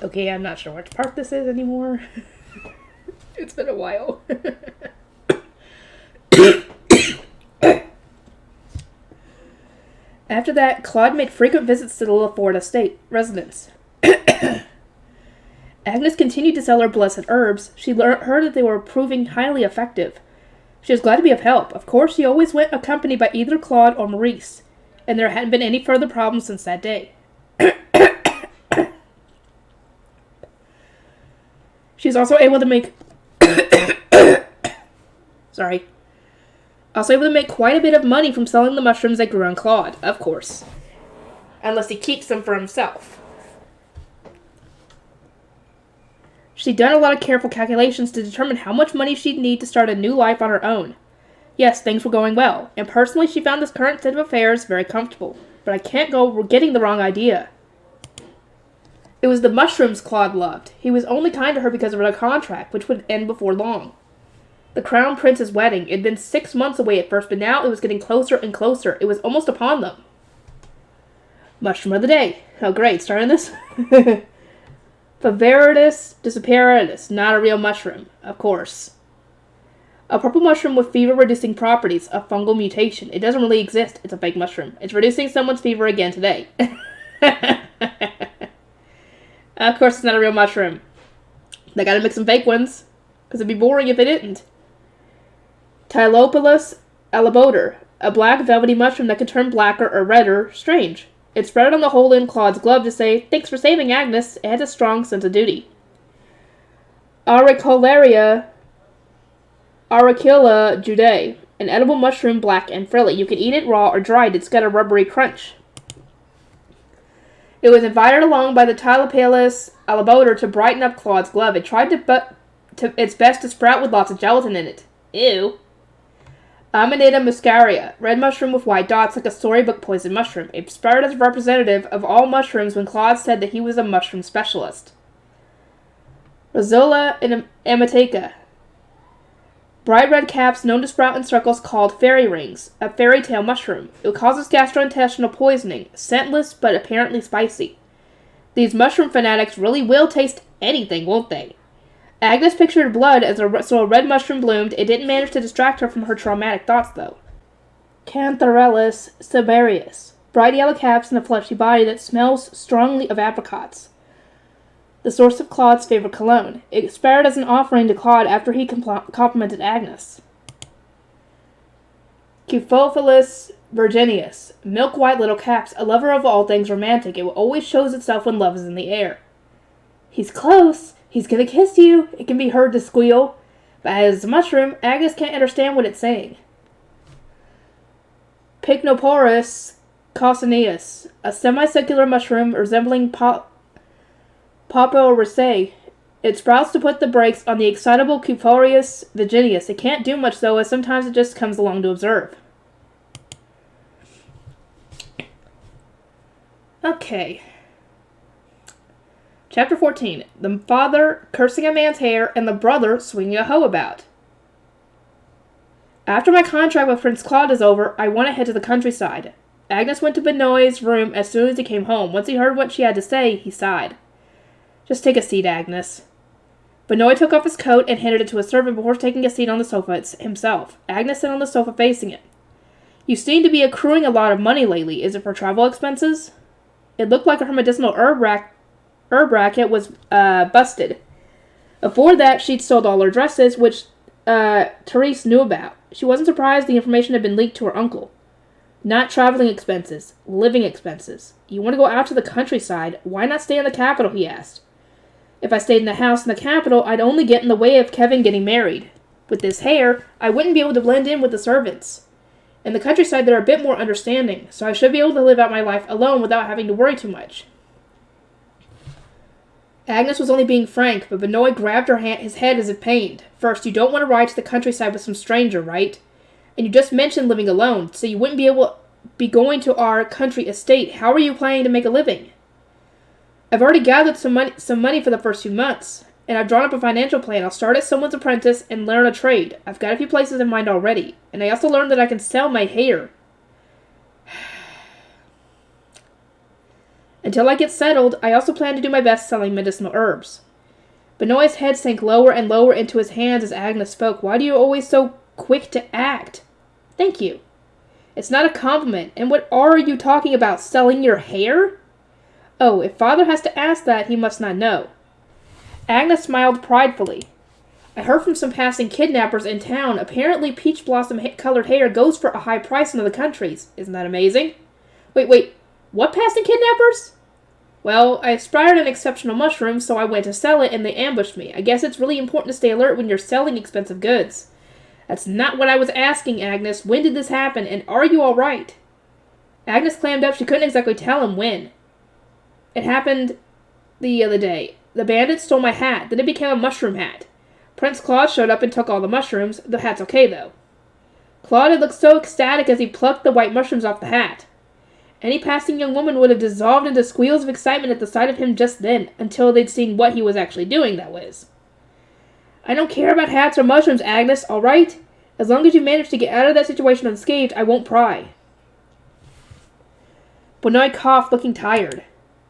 Okay, I'm not sure which part this is anymore. It's been a while. After that, Claude made frequent visits to the LaForte estate residence. Agnes continued to sell her blessed herbs. She heard that they were proving highly effective. She was glad to be of help. Of course, she always went accompanied by either Claude or Maurice, and there hadn't been any further problems since that day. She was also able to make... Sorry. Also able to make quite a bit of money from selling the mushrooms that grew on Claude, of course. Unless he keeps them for himself. She'd done a lot of careful calculations to determine how much money she'd need to start a new life on her own. Yes, things were going well, and personally she found this current state of affairs very comfortable. But I can't go getting the wrong idea. It was the mushrooms Claude loved. He was only kind to her because of her contract, which would end before long. The Crown Prince's wedding. It had been 6 months away at first, but now it was getting closer and closer. It was almost upon them. Mushroom of the day. Oh great, starting this? Faveritas disappearatus, not a real mushroom, of course. A purple mushroom with fever-reducing properties, a fungal mutation. It doesn't really exist. It's a fake mushroom. It's reducing someone's fever again today. Of course it's not a real mushroom. They gotta make some fake ones, because it'd be boring if they didn't. Tylopilus alaboter, a black velvety mushroom that can turn blacker or redder. Strange. It spread on the hole in Claude's glove to say, "Thanks for saving Agnes." It has a strong sense of duty. Auricularia judae, an edible mushroom, black and frilly. You can eat it raw or dried. It's got a rubbery crunch. It was invited along by the Tylopilus alaboter to brighten up Claude's glove. It tried its best to sprout with lots of gelatin in it. Ew. Amanita muscaria, red mushroom with white dots like a storybook poison mushroom. It sprouted as a representative of all mushrooms when Claude said that he was a mushroom specialist. Rosola amateca, bright red caps known to sprout in circles called fairy rings, a fairy tale mushroom. It causes gastrointestinal poisoning, scentless but apparently spicy. These mushroom fanatics really will taste anything, won't they? Agnes pictured blood so a red mushroom bloomed. It didn't manage to distract her from her traumatic thoughts, though. Cantharellus sibarius, bright yellow caps and a fleshy body that smells strongly of apricots. The source of Claude's favorite cologne. It expired as an offering to Claude after he complimented Agnes. Cufophilus virginius, milk-white little caps, a lover of all things romantic. It always shows itself when love is in the air. He's close. He's gonna kiss you. It can be heard to squeal. But as a mushroom, Agnes can't understand what it's saying. Pycnoporus caucineus, a semicircular mushroom resembling Paparosae. It sprouts to put the brakes on the excitable Cuphorius virginius. It can't do much, though, as sometimes it just comes along to observe. Okay. Chapter 14. The father cursing a man's hair and the brother swinging a hoe about. After my contract with Prince Claude is over, I want to head to the countryside. Agnes went to Benoit's room as soon as he came home. Once he heard what she had to say, he sighed. Just take a seat, Agnes. Benoit took off his coat and handed it to a servant before taking a seat on the sofa himself. Agnes sat on the sofa facing it. You seem to be accruing a lot of money lately. Is it for travel expenses? It looked like her medicinal herb racket was busted. Before that, she'd sold all her dresses, which Therese knew about. She wasn't surprised the information had been leaked to her uncle. Not traveling expenses, living expenses. You want to go out to the countryside? Why not stay in the capital, he asked. If I stayed in the house in the capital, I'd only get in the way of Kevin getting married. With this hair, I wouldn't be able to blend in with the servants. In the countryside, they're a bit more understanding, so I should be able to live out my life alone without having to worry too much. Agnes was only being frank, but Benoit grabbed his head as if pained. First, you don't want to ride to the countryside with some stranger, right? And you just mentioned living alone, so you wouldn't be going to our country estate. How are you planning to make a living? I've already gathered some money for the first few months, and I've drawn up a financial plan. I'll start as someone's apprentice and learn a trade. I've got a few places in mind already, and I also learned that I can sell my hair. Until I get settled, I also plan to do my best selling medicinal herbs. Benoit's head sank lower and lower into his hands as Agnes spoke. Why do you always so quick to act? Thank you. It's not a compliment. And what are you talking about? Selling your hair? Oh, if Father has to ask that, he must not know. Agnes smiled pridefully. I heard from some passing kidnappers in town. Apparently peach blossom-colored hair goes for a high price in other countries. Isn't that amazing? Wait. What passing kidnappers? Well, I aspired an exceptional mushroom, so I went to sell it and they ambushed me. I guess it's really important to stay alert when you're selling expensive goods. That's not what I was asking, Agnes. When did this happen, and are you all right? Agnes clammed up. She couldn't exactly tell him when. It happened the other day. The bandits stole my hat. Then it became a mushroom hat. Prince Claude showed up and took all the mushrooms. The hat's okay, though. Claude had looked so ecstatic as he plucked the white mushrooms off the hat. Any passing young woman would have dissolved into squeals of excitement at the sight of him just then, until they'd seen what he was actually doing, that was. I don't care about hats or mushrooms, Agnes, all right? As long as you manage to get out of that situation unscathed, I won't pry. Benoit coughed, looking tired.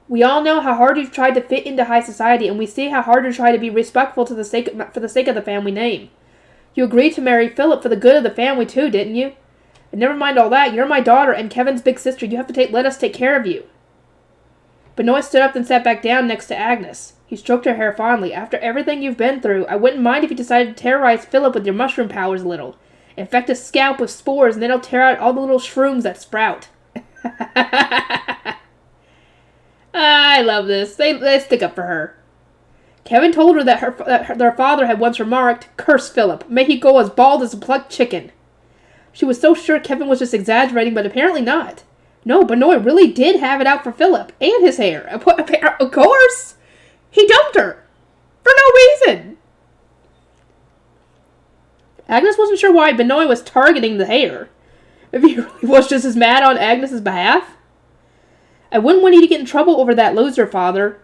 We all know how hard you've tried to fit into high society, and we see how hard you try to be respectful for the sake of the family name. You agreed to marry Philip for the good of the family, too, didn't you? And never mind all that, you're my daughter and Kevin's big sister. You have to let us take care of you. Benoit stood up and sat back down next to Agnes. He stroked her hair fondly. After everything you've been through, I wouldn't mind if you decided to terrorize Philip with your mushroom powers a little. Infect his scalp with spores, and then I'll tear out all the little shrooms that sprout. I love this. They stick up for her. Kevin told her that their father had once remarked, "Curse Philip. May he go as bald as a plucked chicken." She was so sure Kevin was just exaggerating, but apparently not. No, Benoit really did have it out for Philip and his hair. Of course! He dumped her! For no reason! Agnes wasn't sure why Benoit was targeting the hair. Maybe he really was just as mad on Agnes's behalf. I wouldn't want you to get in trouble over that loser, Father.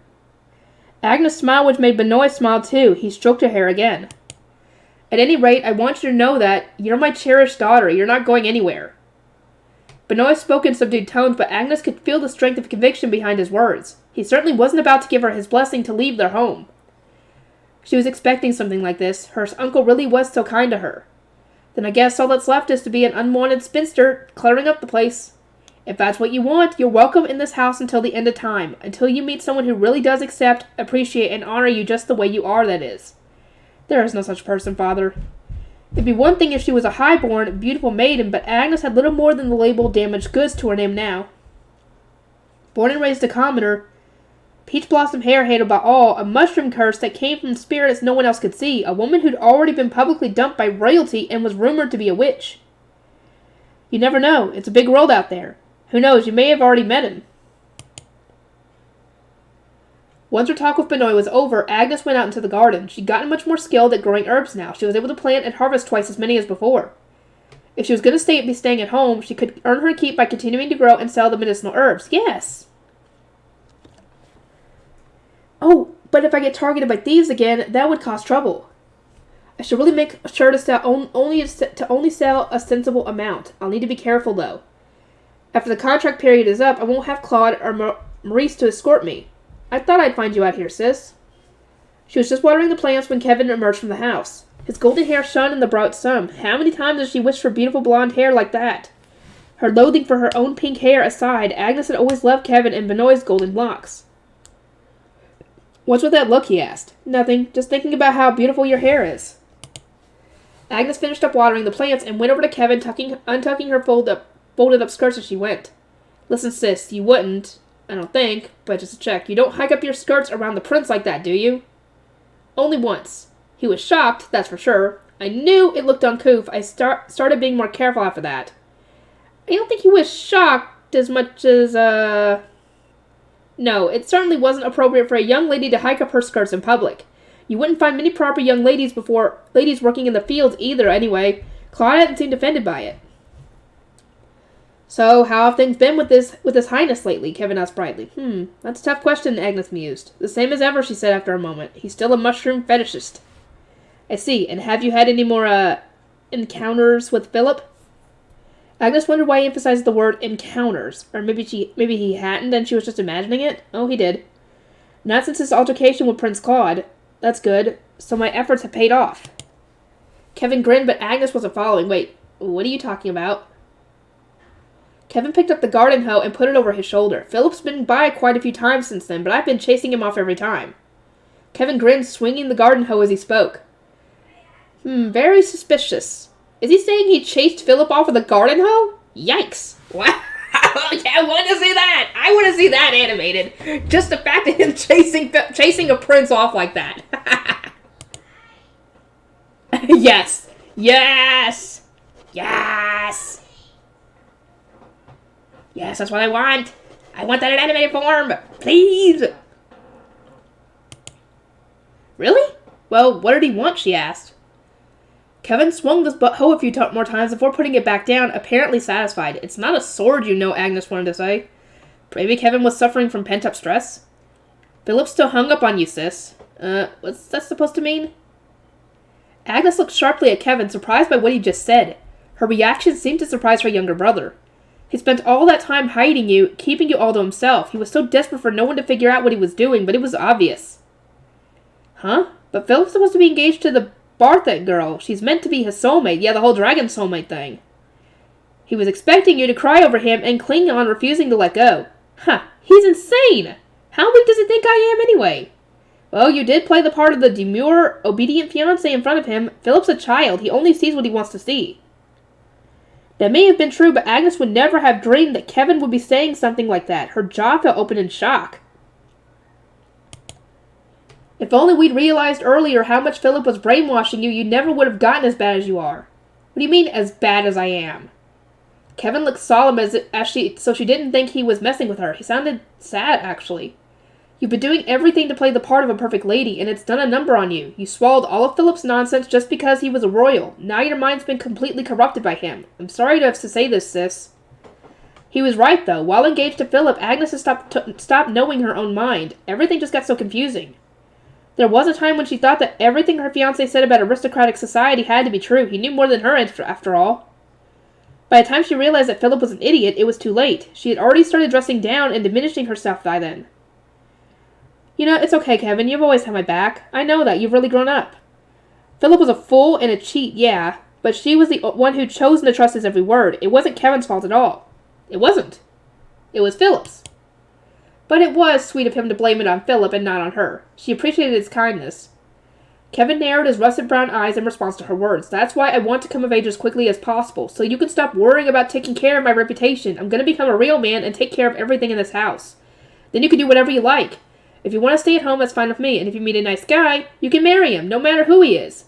Agnes smiled, which made Benoit smile too. He stroked her hair again. At any rate, I want you to know that you're my cherished daughter. You're not going anywhere. Benoit spoke in subdued tones, but Agnes could feel the strength of conviction behind his words. He certainly wasn't about to give her his blessing to leave their home. She was expecting something like this. Her uncle really was so kind to her. Then I guess all that's left is to be an unwanted spinster, cluttering up the place. If that's what you want, you're welcome in this house until the end of time. Until you meet someone who really does accept, appreciate, and honor you just the way you are, that is. There is no such person, Father. It'd be one thing if she was a high-born, beautiful maiden, but Agnes had little more than the label damaged goods to her name now. Born and raised a commoner, Peach Blossom hair hated by all, a mushroom curse that came from spirits no one else could see, a woman who'd already been publicly dumped by royalty and was rumored to be a witch. You never know. It's a big world out there. Who knows, you may have already met him. Once her talk with Benoit was over, Agnes went out into the garden. She'd gotten much more skilled at growing herbs now. She was able to plant and harvest twice as many as before. If she was going to be staying at home, she could earn her keep by continuing to grow and sell the medicinal herbs. Yes! Oh, but if I get targeted by thieves again, that would cause trouble. I should really make sure to sell only sell a sensible amount. I'll need to be careful, though. After the contract period is up, I won't have Claude or Maurice to escort me. I thought I'd find you out here, sis. She was just watering the plants when Kevin emerged from the house. His golden hair shone in the bright sun. How many times has she wished for beautiful blonde hair like that? Her loathing for her own pink hair aside, Agnes had always loved Kevin and Benoit's golden locks. What's with that look, he asked. Nothing, just thinking about how beautiful your hair is. Agnes finished up watering the plants and went over to Kevin, untucking her folded up skirts as she went. Listen, sis, you wouldn't, I don't think, but just to check, you don't hike up your skirts around the prince like that, do you? Only once. He was shocked, that's for sure. I knew it looked uncouth. I started being more careful after that. I don't think he was shocked as much as, No, it certainly wasn't appropriate for a young lady to hike up her skirts in public. You wouldn't find many proper young ladies working in the fields either, anyway. Claude hadn't seemed offended by it. So, how have things been with his highness lately? Kevin asked brightly. That's a tough question, Agnes mused. The same as ever, she said after a moment. He's still a mushroom fetishist. I see, and have you had any more, encounters with Philip? Agnes wondered why he emphasized the word encounters. Or maybe he hadn't and she was just imagining it? Oh, he did. Not since his altercation with Prince Claude. That's good. So my efforts have paid off. Kevin grinned, but Agnes wasn't following. Wait, what are you talking about? Kevin picked up the garden hoe and put it over his shoulder. Philip's been by quite a few times since then, but I've been chasing him off every time. Kevin grinned, swinging the garden hoe as he spoke. Very suspicious. Is he saying he chased Philip off with a garden hoe? Yikes. Wow. Yeah, I want to see that. I want to see that animated. Just the fact of him chasing a prince off like that. Yes. Yes. Yes. Yes, that's what I want. I want that in animated form. Please. Really? Well, what did he want, she asked. Kevin swung this hoe a few more times before putting it back down, apparently satisfied. It's not a sword, you know, Agnes wanted to say. Maybe Kevin was suffering from pent-up stress? Philip's still hung up on you, sis. What's that supposed to mean? Agnes looked sharply at Kevin, surprised by what he just said. Her reaction seemed to surprise her younger brother. He spent all that time hiding you, keeping you all to himself. He was so desperate for no one to figure out what he was doing, but it was obvious. Huh? But Philip's supposed to be engaged to the Barthet girl. She's meant to be his soulmate. Yeah, the whole dragon soulmate thing. He was expecting you to cry over him and cling on, refusing to let go. Huh, he's insane! How weak does he think I am anyway? Well, you did play the part of the demure, obedient fiancé in front of him. Philip's a child. He only sees what he wants to see. That may have been true, but Agnes would never have dreamed that Kevin would be saying something like that. Her jaw fell open in shock. If only we'd realized earlier how much Philip was brainwashing you, you never would have gotten as bad as you are. What do you mean, as bad as I am? Kevin looked solemn so she didn't think he was messing with her. He sounded sad, actually. You've been doing everything to play the part of a perfect lady, and it's done a number on you. You swallowed all of Philip's nonsense just because he was a royal. Now your mind's been completely corrupted by him. I'm sorry to have to say this, sis. He was right, though. While engaged to Philip, Agnes has stopped knowing her own mind. Everything just got so confusing. There was a time when she thought that everything her fiancé said about aristocratic society had to be true. He knew more than her, after all. By the time she realized that Philip was an idiot, it was too late. She had already started dressing down and diminishing herself by then. You know, it's okay, Kevin. You've always had my back. I know that. You've really grown up. Philip was a fool and a cheat, yeah, but she was the one who'd chosen to trust his every word. It wasn't Kevin's fault at all. It wasn't. It was Philip's. But it was sweet of him to blame it on Philip and not on her. She appreciated his kindness. Kevin narrowed his russet brown eyes in response to her words. That's why I want to come of age as quickly as possible, so you can stop worrying about taking care of my reputation. I'm going to become a real man and take care of everything in this house. Then you can do whatever you like. If you want to stay at home, that's fine with me, and if you meet a nice guy, you can marry him, no matter who he is.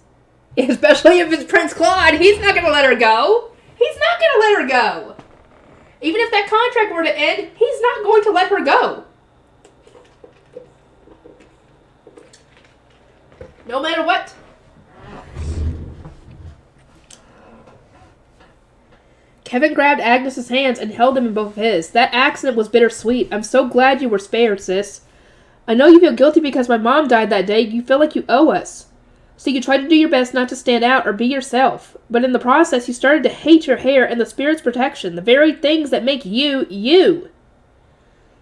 Especially if it's Prince Claude, he's not going to let her go. He's not going to let her go. Even if that contract were to end, he's not going to let her go. No matter what. Kevin grabbed Agnes's hands and held them in both of his. That accident was bittersweet. I'm so glad you were spared, sis. I know you feel guilty because my mom died that day. You feel like you owe us. So you tried to do your best not to stand out or be yourself. But in the process, you started to hate your hair and the spirit's protection, the very things that make you, you.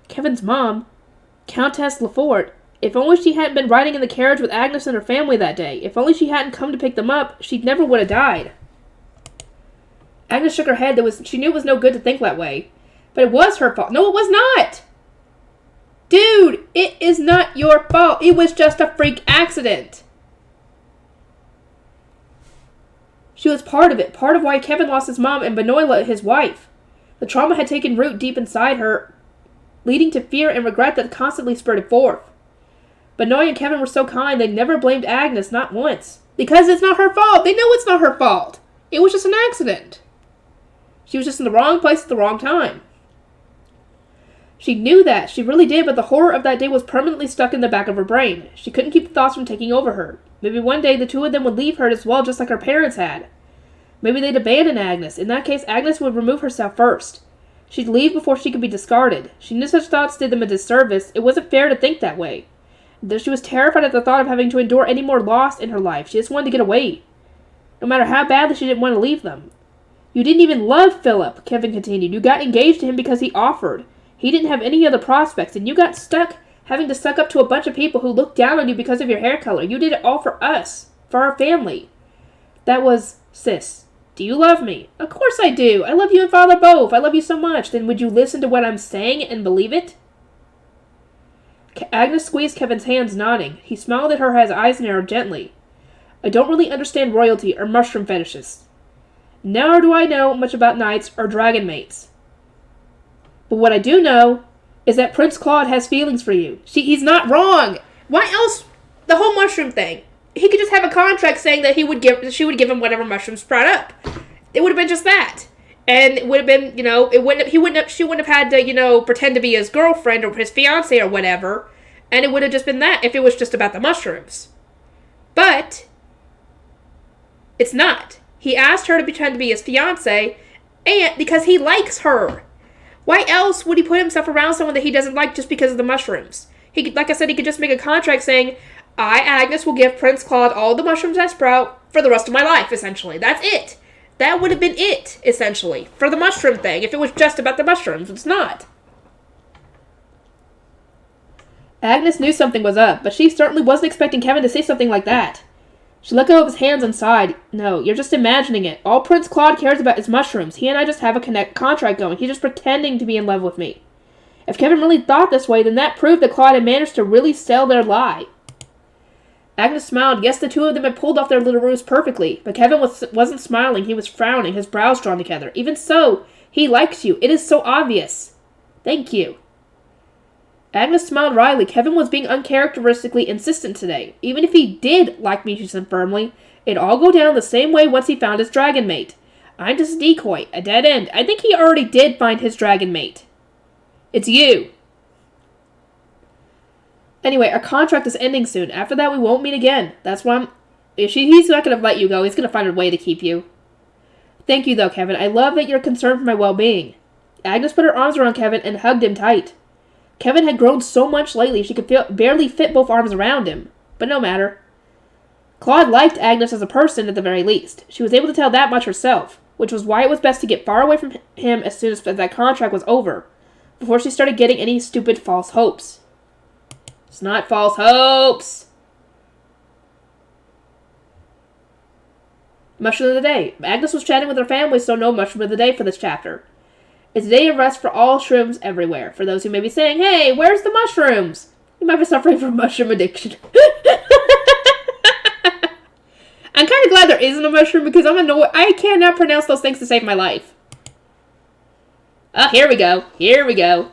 Kevin's mom, Countess Lefort, if only she hadn't been riding in the carriage with Agnes and her family that day. If only she hadn't come to pick them up, she never would have died. Agnes shook her head. She knew it was no good to think that way. But it was her fault. No, it was not! Dude, it is not your fault. It was just a freak accident. She was part of it. Part of why Kevin lost his mom and Benoit his wife. The trauma had taken root deep inside her, leading to fear and regret that constantly spurted forth. Benoit and Kevin were so kind, they never blamed Agnes, not once. Because it's not her fault. They know it's not her fault. It was just an accident. She was just in the wrong place at the wrong time. She knew that. She really did, but the horror of that day was permanently stuck in the back of her brain. She couldn't keep the thoughts from taking over her. Maybe one day the two of them would leave her as well, just like her parents had. Maybe they'd abandon Agnes. In that case, Agnes would remove herself first. She'd leave before she could be discarded. She knew such thoughts did them a disservice. It wasn't fair to think that way. She was terrified at the thought of having to endure any more loss in her life. She just wanted to get away. No matter how badly she didn't want to leave them. You didn't even love Philip, Kevin continued. You got engaged to him because he offered. He didn't have any other prospects, and you got stuck having to suck up to a bunch of people who looked down on you because of your hair color. You did it all for us, for our family. That was, sis, do you love me? Of course I do. I love you and Father both. I love you so much. Then would you listen to what I'm saying and believe it? Agnes squeezed Kevin's hands, nodding. He smiled at her, his eyes narrowed gently. I don't really understand royalty or mushroom fetishes. Nor do I know much about knights or dragon mates. But what I do know is that Prince Claude has feelings for you. He's not wrong. Why else? The whole mushroom thing. He could just have a contract saying that she would give him whatever mushrooms brought up. It would have been just that. And it would have been, she wouldn't have had to, pretend to be his girlfriend or his fiancé or whatever. And it would have just been that if it was just about the mushrooms. But it's not. He asked her to pretend to be his fiancé, and because he likes her. Why else would he put himself around someone that he doesn't like just because of the mushrooms? Like I said, he could just make a contract saying, I, Agnes, will give Prince Claude all the mushrooms I sprout for the rest of my life, essentially. That's it. That would have been it, essentially, for the mushroom thing, if it was just about the mushrooms. It's not. Agnes knew something was up, but she certainly wasn't expecting Kevin to say something like that. She let go of his hands and sighed. No, you're just imagining it. All Prince Claude cares about is mushrooms. He and I just have a contract going. He's just pretending to be in love with me. If Kevin really thought this way, then that proved that Claude had managed to really sell their lie. Agnes smiled. Yes, the two of them had pulled off their little ruse perfectly. But Kevin wasn't smiling. He was frowning, his brows drawn together. Even so, he likes you. It is so obvious. Thank you. Agnes smiled wryly. Kevin was being uncharacteristically insistent today. Even if he did like me, she said firmly, it'd all go down the same way once he found his dragon mate. I'm just a decoy, a dead end. I think he already did find his dragon mate. It's you. Anyway, our contract is ending soon. After that, we won't meet again. That's why he's not going to let you go. He's going to find a way to keep you. Thank you, though, Kevin. I love that you're concerned for my well-being. Agnes put her arms around Kevin and hugged him tight. Kevin had grown so much lately she could barely fit both arms around him. But no matter. Claude liked Agnes as a person at the very least. She was able to tell that much herself, which was why it was best to get far away from him as soon as that contract was over, before she started getting any stupid false hopes. It's not false hopes! Mushroom of the day. Agnes was chatting with her family, so no mushroom of the day for this chapter. It's a day of rest for all shrooms everywhere. For those who may be saying, hey, where's the mushrooms? You might be suffering from mushroom addiction. I'm kind of glad there isn't a mushroom because I'm annoyed. I cannot pronounce those things to save my life. Here we go. Here we go.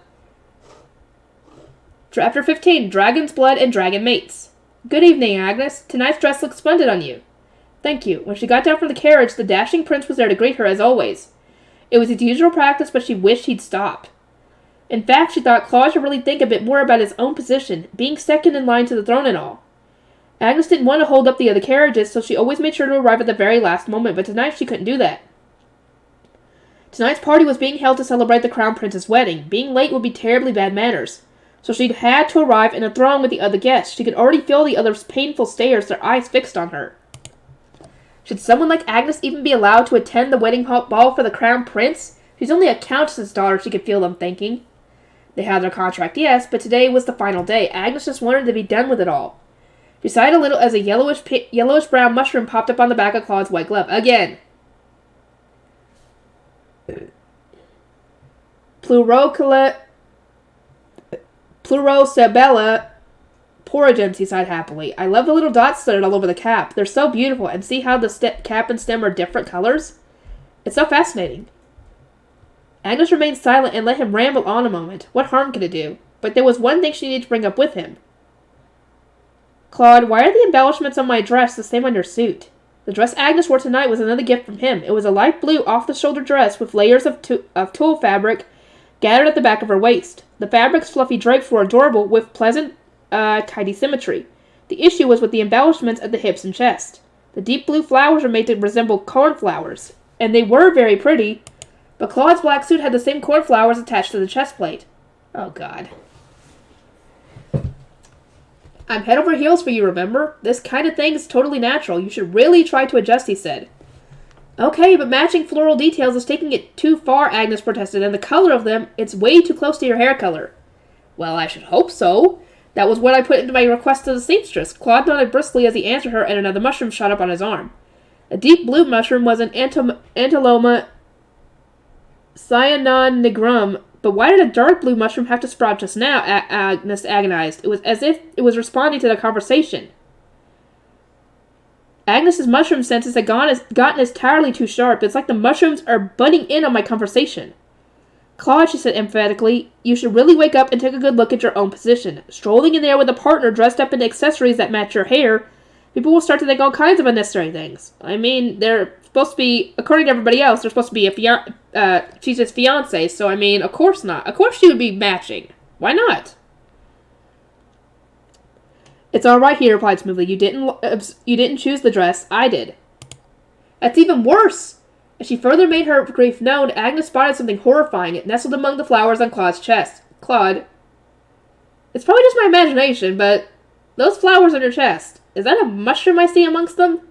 Chapter 15, Dragon's Blood and Dragon Mates. Good evening, Agnes. Tonight's dress looks splendid on you. Thank you. When she got down from the carriage, the dashing prince was there to greet her as always. It was his usual practice, but she wished he'd stopped. In fact, she thought Claude should really think a bit more about his own position, being second in line to the throne and all. Agnes didn't want to hold up the other carriages, so she always made sure to arrive at the very last moment, but tonight she couldn't do that. Tonight's party was being held to celebrate the Crown Prince's wedding. Being late would be terribly bad manners, so she had to arrive in a throng with the other guests. She could already feel the others' painful stares, their eyes fixed on her. Should someone like Agnes even be allowed to attend the wedding ball for the Crown Prince? She's only a countess's daughter, she could feel them thinking. They had their contract, yes, but today was the final day. Agnes just wanted to be done with it all. She sighed a little as a yellowish-brown mushroom popped up on the back of Claude's white glove. Again. Plurocebella Porogens, he sighed happily. I love the little dots that are all over the cap. They're so beautiful, and see how the cap and stem are different colors? It's so fascinating. Agnes remained silent and let him ramble on a moment. What harm could it do? But there was one thing she needed to bring up with him. Claude, why are the embellishments on my dress the same on your suit? The dress Agnes wore tonight was another gift from him. It was a light blue off-the-shoulder dress with layers of tulle fabric gathered at the back of her waist. The fabric's fluffy drapes were adorable with pleasant, tidy symmetry. The issue was with the embellishments at the hips and chest. The deep blue flowers were made to resemble cornflowers, and they were very pretty, but Claude's black suit had the same cornflowers attached to the chest plate. Oh, God. I'm head over heels for you, remember? This kind of thing is totally natural. You should really try to adjust, he said. Okay, but matching floral details is taking it too far, Agnes protested, and the color of them, it's way too close to your hair color. Well, I should hope so. That was what I put into my request to the seamstress. Claude nodded briskly as he answered her, and another mushroom shot up on his arm. A deep blue mushroom was an Antoloma cyanon nigrum, but why did a dark blue mushroom have to sprout just now? Agnes agonized. It was as if it was responding to the conversation. Agnes's mushroom senses had gotten entirely too sharp. It's like the mushrooms are butting in on my conversation. Claude, she said emphatically, you should really wake up and take a good look at your own position. Strolling in there with a partner dressed up in accessories that match your hair, people will start to think all kinds of unnecessary things. I mean, they're supposed to be, according to everybody else, they're supposed to be she's his fiancé, so I mean, of course not. Of course she would be matching. Why not? It's all right, he replied smoothly. You didn't choose the dress. I did. That's even worse. As she further made her grief known, Agnes spotted something horrifying. It nestled among the flowers on Claude's chest. Claude, it's probably just my imagination, but those flowers on your chest, is that a mushroom I see amongst them?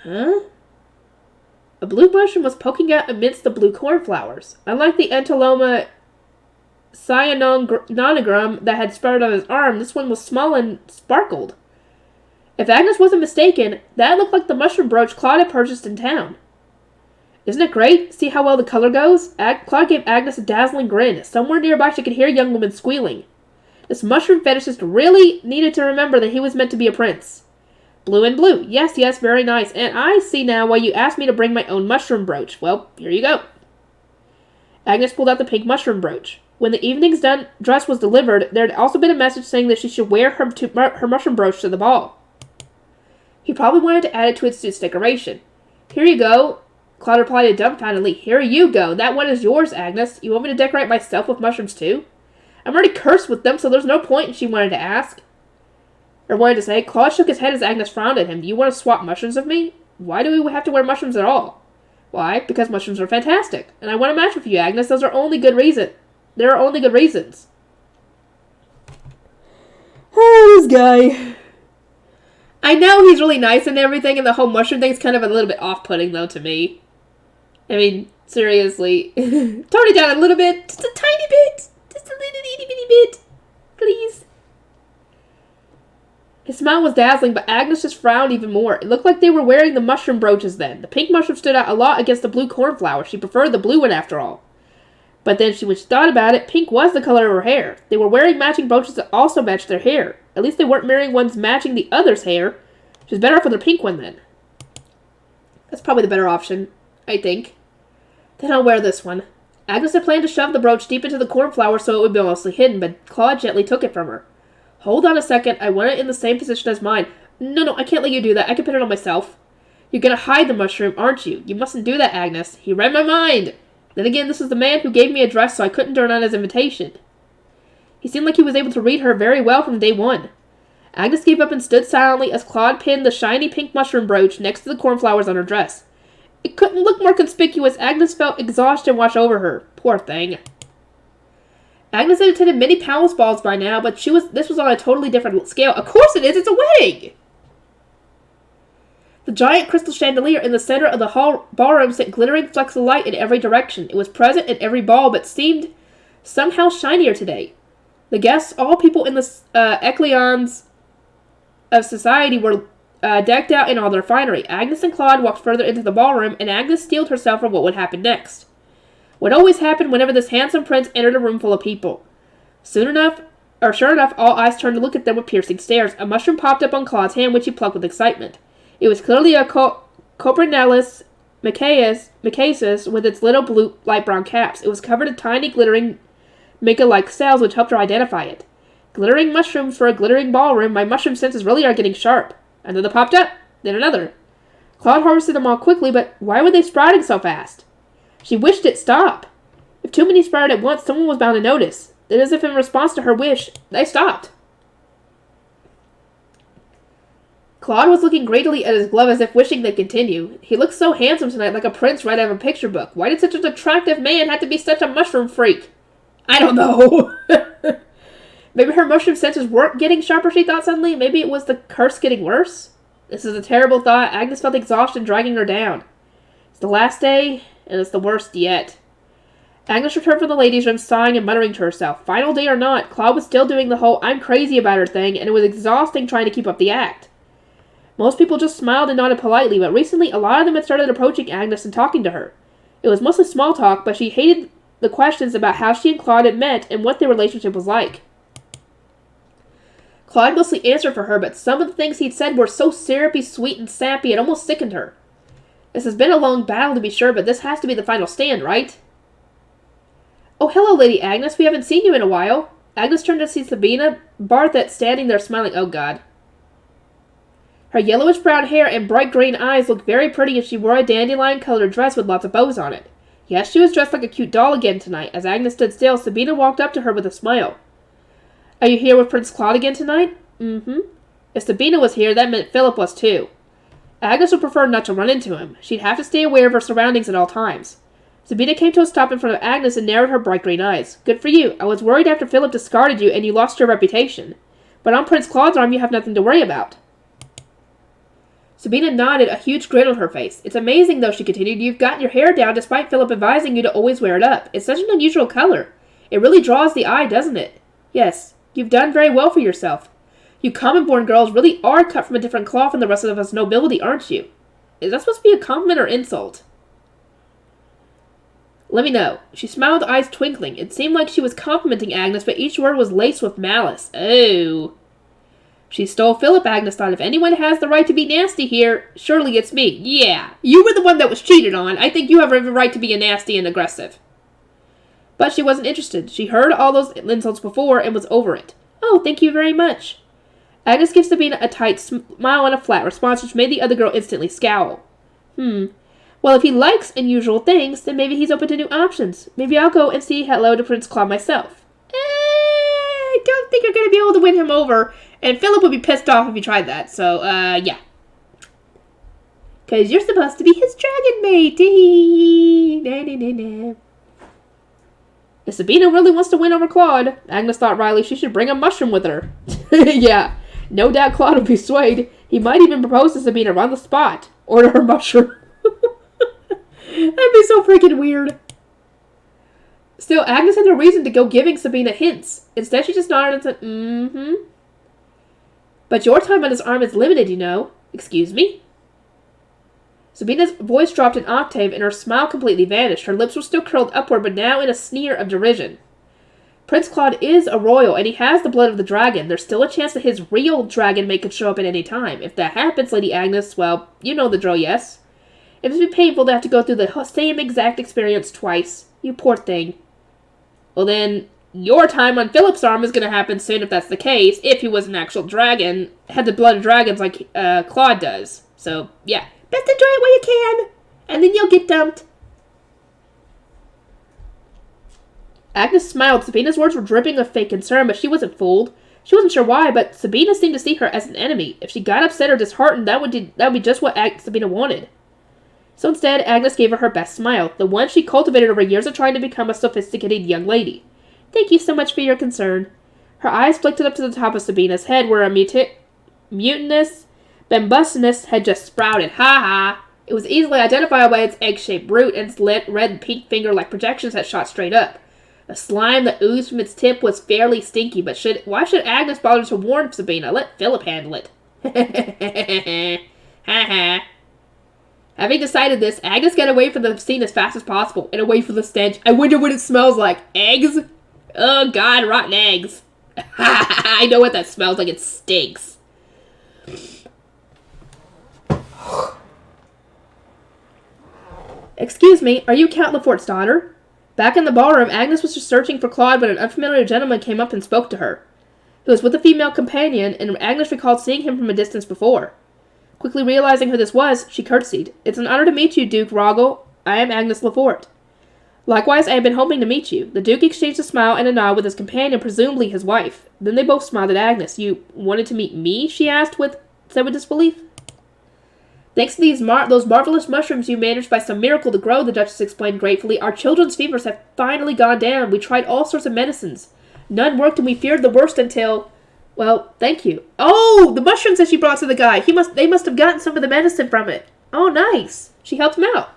Huh? A blue mushroom was poking out amidst the blue cornflowers. Unlike the Antoloma cyanonogrum that had sprouted on his arm, this one was small and sparkled. If Agnes wasn't mistaken, that looked like the mushroom brooch Claude had purchased in town. Isn't it great? See how well the color goes? Claude gave Agnes a dazzling grin. Somewhere nearby she could hear a young woman squealing. This mushroom fetishist really needed to remember that he was meant to be a prince. Blue and blue. Yes, yes, very nice. And I see now why you asked me to bring my own mushroom brooch. Well, here you go. Agnes pulled out the pink mushroom brooch. When the evening's dress was delivered, there had also been a message saying that she should wear her mushroom brooch to the ball. He probably wanted to add it to its suit's decoration. Here you go, Claude replied dumbfoundedly. Here you go. That one is yours, Agnes. You want me to decorate myself with mushrooms too? I'm already cursed with them, so there's no point, she wanted to say. Claude shook his head as Agnes frowned at him. Do you want to swap mushrooms with me? Why do we have to wear mushrooms at all? Why? Because mushrooms are fantastic. And I want to match with you, Agnes. There are only good reasons. Oh, this guy. I know he's really nice and everything, and the whole mushroom thing's kind of a little bit off-putting, though, to me. I mean, seriously. Tone it down a little bit. Just a tiny bit. Just a little itty-bitty bit. Please. His smile was dazzling, but Agnes just frowned even more. It looked like they were wearing the mushroom brooches then. The pink mushroom stood out a lot against the blue cornflower. She preferred the blue one after all. But then when she thought about it, pink was the color of her hair. They were wearing matching brooches that also matched their hair. At least they weren't wearing ones matching the other's hair. Which is better off with their pink one then. That's probably the better option, I think. Then I'll wear this one. Agnes had planned to shove the brooch deep into the cornflower so it would be mostly hidden, but Claude gently took it from her. Hold on a second, I want it in the same position as mine. No, I can't let you do that. I can put it on myself. You're gonna hide the mushroom, aren't you? You mustn't do that, Agnes. He read my mind. Then again, this is the man who gave me a dress, so I couldn't turn down his invitation. He seemed like he was able to read her very well from day one. Agnes gave up and stood silently as Claude pinned the shiny pink mushroom brooch next to the cornflowers on her dress. It couldn't look more conspicuous. Agnes felt exhaustion wash over her. Poor thing. Agnes had attended many palace balls by now, but this was on a totally different scale. Of course it is! It's a wedding! The giant crystal chandelier in the center of the ballroom sent glittering flecks of light in every direction. It was present at every ball, but seemed somehow shinier today. The guests, all people in the echelons of society, were decked out in all their finery. Agnes and Claude walked further into the ballroom, and Agnes steeled herself for what would happen next. What always happened whenever this handsome prince entered a room full of people. Sure enough, all eyes turned to look at them with piercing stares. A mushroom popped up on Claude's hand, which he plucked with excitement. It was clearly a Coprinellus macaeus with its little blue, light brown caps. It was covered in tiny, glittering, Mika-like cells, which helped her identify it. Glittering mushrooms for a glittering ballroom. My mushroom senses really are getting sharp. Another popped up, then another. Claude harvested them all quickly, but why were they sprouting so fast? She wished it'd stop. If too many sprouted at once, someone was bound to notice. Then, as if in response to her wish, they stopped. Claude was looking greedily at his glove as if wishing they'd continue. He looked so handsome tonight, like a prince right out of a picture book. Why did such an attractive man have to be such a mushroom freak? I don't know. Maybe her mushroom senses weren't getting sharper, she thought suddenly. Maybe it was the curse getting worse. This is a terrible thought. Agnes felt exhaustion dragging her down. It's the last day, and it's the worst yet. Agnes returned from the ladies' room sighing and muttering to herself. Final day or not, Claude was still doing the whole I'm crazy about her thing, and it was exhausting trying to keep up the act. Most people just smiled and nodded politely, but recently a lot of them had started approaching Agnes and talking to her. It was mostly small talk, but she hated the questions about how she and Claude had met and what their relationship was like. Claude mostly answered for her, but some of the things he'd said were so syrupy, sweet, and sappy it almost sickened her. This has been a long battle to be sure, but this has to be the final stand, right? Oh, hello, Lady Agnes. We haven't seen you in a while. Agnes turned to see Sabina Barthet standing there smiling. Oh, God. Her yellowish-brown hair and bright green eyes looked very pretty, and she wore a dandelion-colored dress with lots of bows on it. Yes, she was dressed like a cute doll again tonight. As Agnes stood still, Sabina walked up to her with a smile. Are you here with Prince Claude again tonight? Mm-hmm. If Sabina was here, that meant Philip was too. Agnes would prefer not to run into him. She'd have to stay aware of her surroundings at all times. Sabina came to a stop in front of Agnes and narrowed her bright green eyes. Good for you. I was worried after Philip discarded you and you lost your reputation. But on Prince Claude's arm, you have nothing to worry about. Sabina nodded, a huge grin on her face. It's amazing, though, she continued. You've gotten your hair down despite Philip advising you to always wear it up. It's such an unusual color. It really draws the eye, doesn't it? Yes, you've done very well for yourself. You common-born girls really are cut from a different cloth than the rest of us nobility, aren't you? Is that supposed to be a compliment or insult? Let me know. She smiled, eyes twinkling. It seemed like she was complimenting Agnes, but each word was laced with malice. Oh. She stole Philip, Agnes thought. If anyone has the right to be nasty here, surely it's me. Yeah, you were the one that was cheated on. I think you have every right to be nasty and aggressive. But she wasn't interested. She heard all those insults before and was over it. Oh, thank you very much. Agnes gave Sabina a tight smile and a flat response, which made the other girl instantly scowl. Well, if he likes unusual things, then maybe he's open to new options. Maybe I'll go and say hello to Prince Claude myself. I don't think you're going to be able to win him over, and Philip would be pissed off if you tried that, so, yeah. Because you're supposed to be his dragon mate. If Sabina really wants to win over Claude, Agnes thought wryly she should bring a mushroom with her. Yeah, no doubt Claude would be swayed. He might even propose to Sabina on the spot. Order her mushroom. That'd be so freaking weird. Still, Agnes had no reason to go giving Sabina hints. Instead, she just nodded and said, But your time on his arm is limited, you know. Excuse me? Sabina's voice dropped an octave and her smile completely vanished. Her lips were still curled upward, but now in a sneer of derision. Prince Claude is a royal, and he has the blood of the dragon. There's still a chance that his real dragon mate could show up at any time. If that happens, Lady Agnes, well, you know the drill, yes? It must be painful to have to go through the same exact experience twice. You poor thing. Well then, your time on Philip's arm is going to happen soon if that's the case, if he was an actual dragon, had the blood of dragons like Claude does. So, yeah. Best enjoy it while you can, and then you'll get dumped. Agnes smiled. Sabina's words were dripping with fake concern, but she wasn't fooled. She wasn't sure why, but Sabina seemed to see her as an enemy. If she got upset or disheartened, that would be just what Sabina wanted. So instead, Agnes gave her best smile, the one she cultivated over years of trying to become a sophisticated young lady. Thank you so much for your concern. Her eyes flicked up to the top of Sabina's head, where a mutinous bambusness had just sprouted. Ha! It was easily identifiable by its egg-shaped root, and its red and pink finger-like projections had shot straight up. The slime that oozed from its tip was fairly stinky, but why should Agnes bother to warn Sabina? Let Philip handle it. Ha. Having decided this, Agnes got away from the scene as fast as possible, and away from the stench. I wonder what it smells like. Eggs? Oh God, rotten eggs. I know what that smells like. It stinks. Excuse me, are you Count Lafort's daughter? Back in the ballroom, Agnes was just searching for Claude when an unfamiliar gentleman came up and spoke to her. He was with a female companion, and Agnes recalled seeing him from a distance before. Quickly realizing who this was, she curtsied. It's an honor to meet you, Duke Rogel. I am Agnes Lafort. Likewise, I have been hoping to meet you. The Duke exchanged a smile and a nod with his companion, presumably his wife. Then they both smiled at Agnes. You wanted to meet me? She asked, with disbelief. Thanks to those marvelous mushrooms you managed by some miracle to grow, the Duchess explained gratefully, our children's fevers have finally gone down. We tried all sorts of medicines. None worked, and we feared the worst until... Well, thank you. Oh, the mushrooms that she brought to the guy. They must have gotten some of the medicine from it. Oh, nice. She helped him out.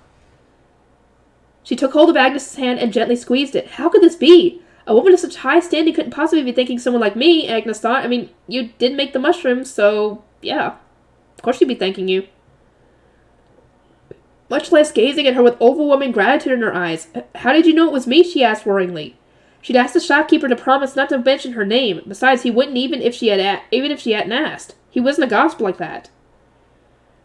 She took hold of Agnes's hand and gently squeezed it. How could this be? A woman of such high standing couldn't possibly be thanking someone like me, Agnes thought. I mean, you did make the mushrooms, so yeah. Of course she'd be thanking you. Much less gazing at her with overwhelming gratitude in her eyes. How did you know it was me? She asked worryingly. She'd asked the shopkeeper to promise not to mention her name. Besides, he wouldn't even if she hadn't asked. He wasn't a gossip like that.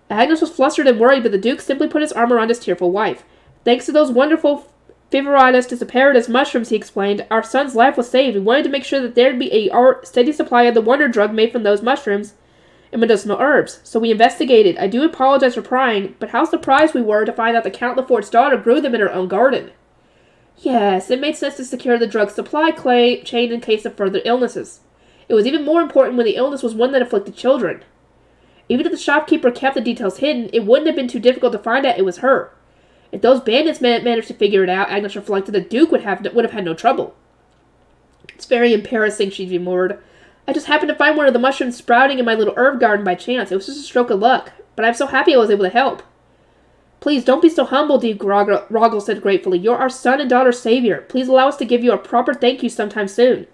Agnes was flustered and worried, but the Duke simply put his arm around his tearful wife. Thanks to those wonderful Fivoritas dissiparidus mushrooms, he explained, our son's life was saved. We wanted to make sure that there'd be a steady supply of the wonder drug made from those mushrooms and medicinal herbs. So we investigated. I do apologize for prying, but how surprised we were to find out that Count Lefort's daughter grew them in her own garden. Yes, it made sense to secure the drug supply chain in case of further illnesses. It was even more important when the illness was one that afflicted children. Even if the shopkeeper kept the details hidden, it wouldn't have been too difficult to find out it was her. If those bandits managed to figure it out, Agnes reflected, the Duke would have had no trouble. It's very embarrassing, she demurred. I just happened to find one of the mushrooms sprouting in my little herb garden by chance. It was just a stroke of luck, but I'm so happy I was able to help. Please, don't be so humble, Duke Roggle said gratefully. You're our son and daughter's savior. Please allow us to give you a proper thank you sometime soon.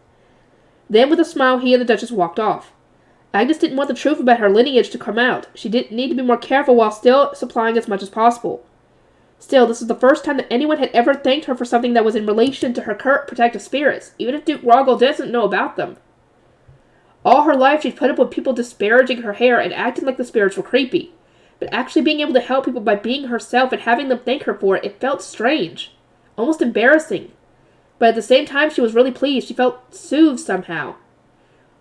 Then, with a smile, he and the Duchess walked off. Agnes didn't want the truth about her lineage to come out. She did need to be more careful while still supplying as much as possible. Still, this was the first time that anyone had ever thanked her for something that was in relation to her current protective spirits, even if Duke Roggle doesn't know about them. All her life she'd put up with people disparaging her hair and acting like the spirits were creepy. But actually being able to help people by being herself and having them thank her for it, it felt strange. Almost embarrassing. But at the same time she was really pleased. She felt soothed somehow.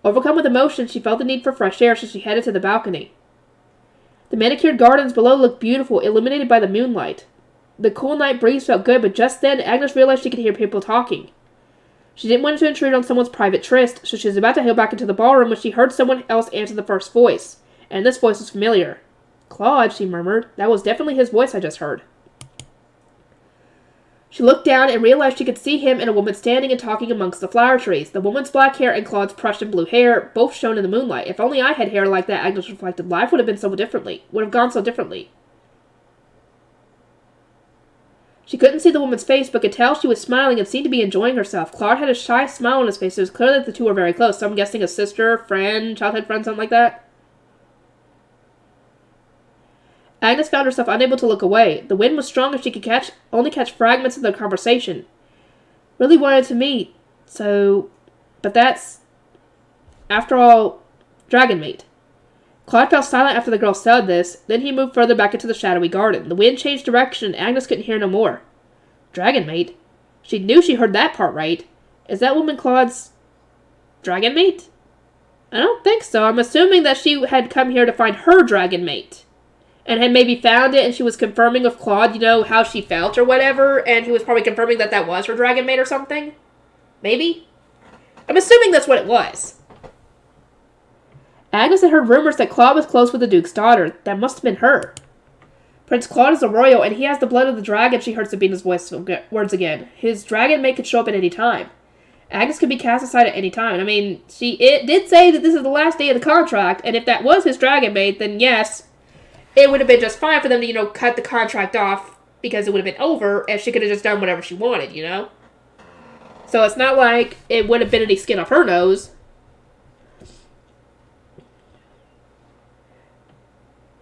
Overcome with emotion, she felt the need for fresh air, so she headed to the balcony. The manicured gardens below looked beautiful, illuminated by the moonlight. The cool night breeze felt good, but just then Agnes realized she could hear people talking. She didn't want to intrude on someone's private tryst, so she was about to head back into the ballroom when she heard someone else answer the first voice. And this voice was familiar. Claude, she murmured. That was definitely his voice I just heard. She looked down and realized she could see him and a woman standing and talking amongst the flower trees. The woman's black hair and Claude's Prussian blue hair both shone in the moonlight. If only I had hair like that, Agnes reflected, life would have gone so differently. She couldn't see the woman's face, but could tell she was smiling and seemed to be enjoying herself. Claude had a shy smile on his face. It was clear that the two were very close, so I'm guessing a sister, friend, childhood friend, something like that. Agnes found herself unable to look away. The wind was strong and she could only catch fragments of their conversation. Really wanted to meet, but that's, after all, dragon mate. Claude fell silent after the girl said this, then he moved further back into the shadowy garden. The wind changed direction and Agnes couldn't hear no more. Dragon mate? She knew she heard that part right. Is that woman Claude's dragon mate? I don't think so. I'm assuming that she had come here to find her dragon mate. And had maybe found it and she was confirming with Claude, how she felt or whatever, and he was probably confirming that that was her dragon mate or something? Maybe? I'm assuming that's what it was. Agnes had heard rumors that Claude was close with the Duke's daughter. That must have been her. Prince Claude is a royal, and he has the blood of the dragon, she heard Sabina's words again. His dragon mate could show up at any time. Agnes could be cast aside at any time. I mean, it did say that this is the last day of the contract, and if that was his dragon mate, then yes, it would have been just fine for them to, cut the contract off, because it would have been over, and she could have just done whatever she wanted, So it's not like it would have been any skin off her nose.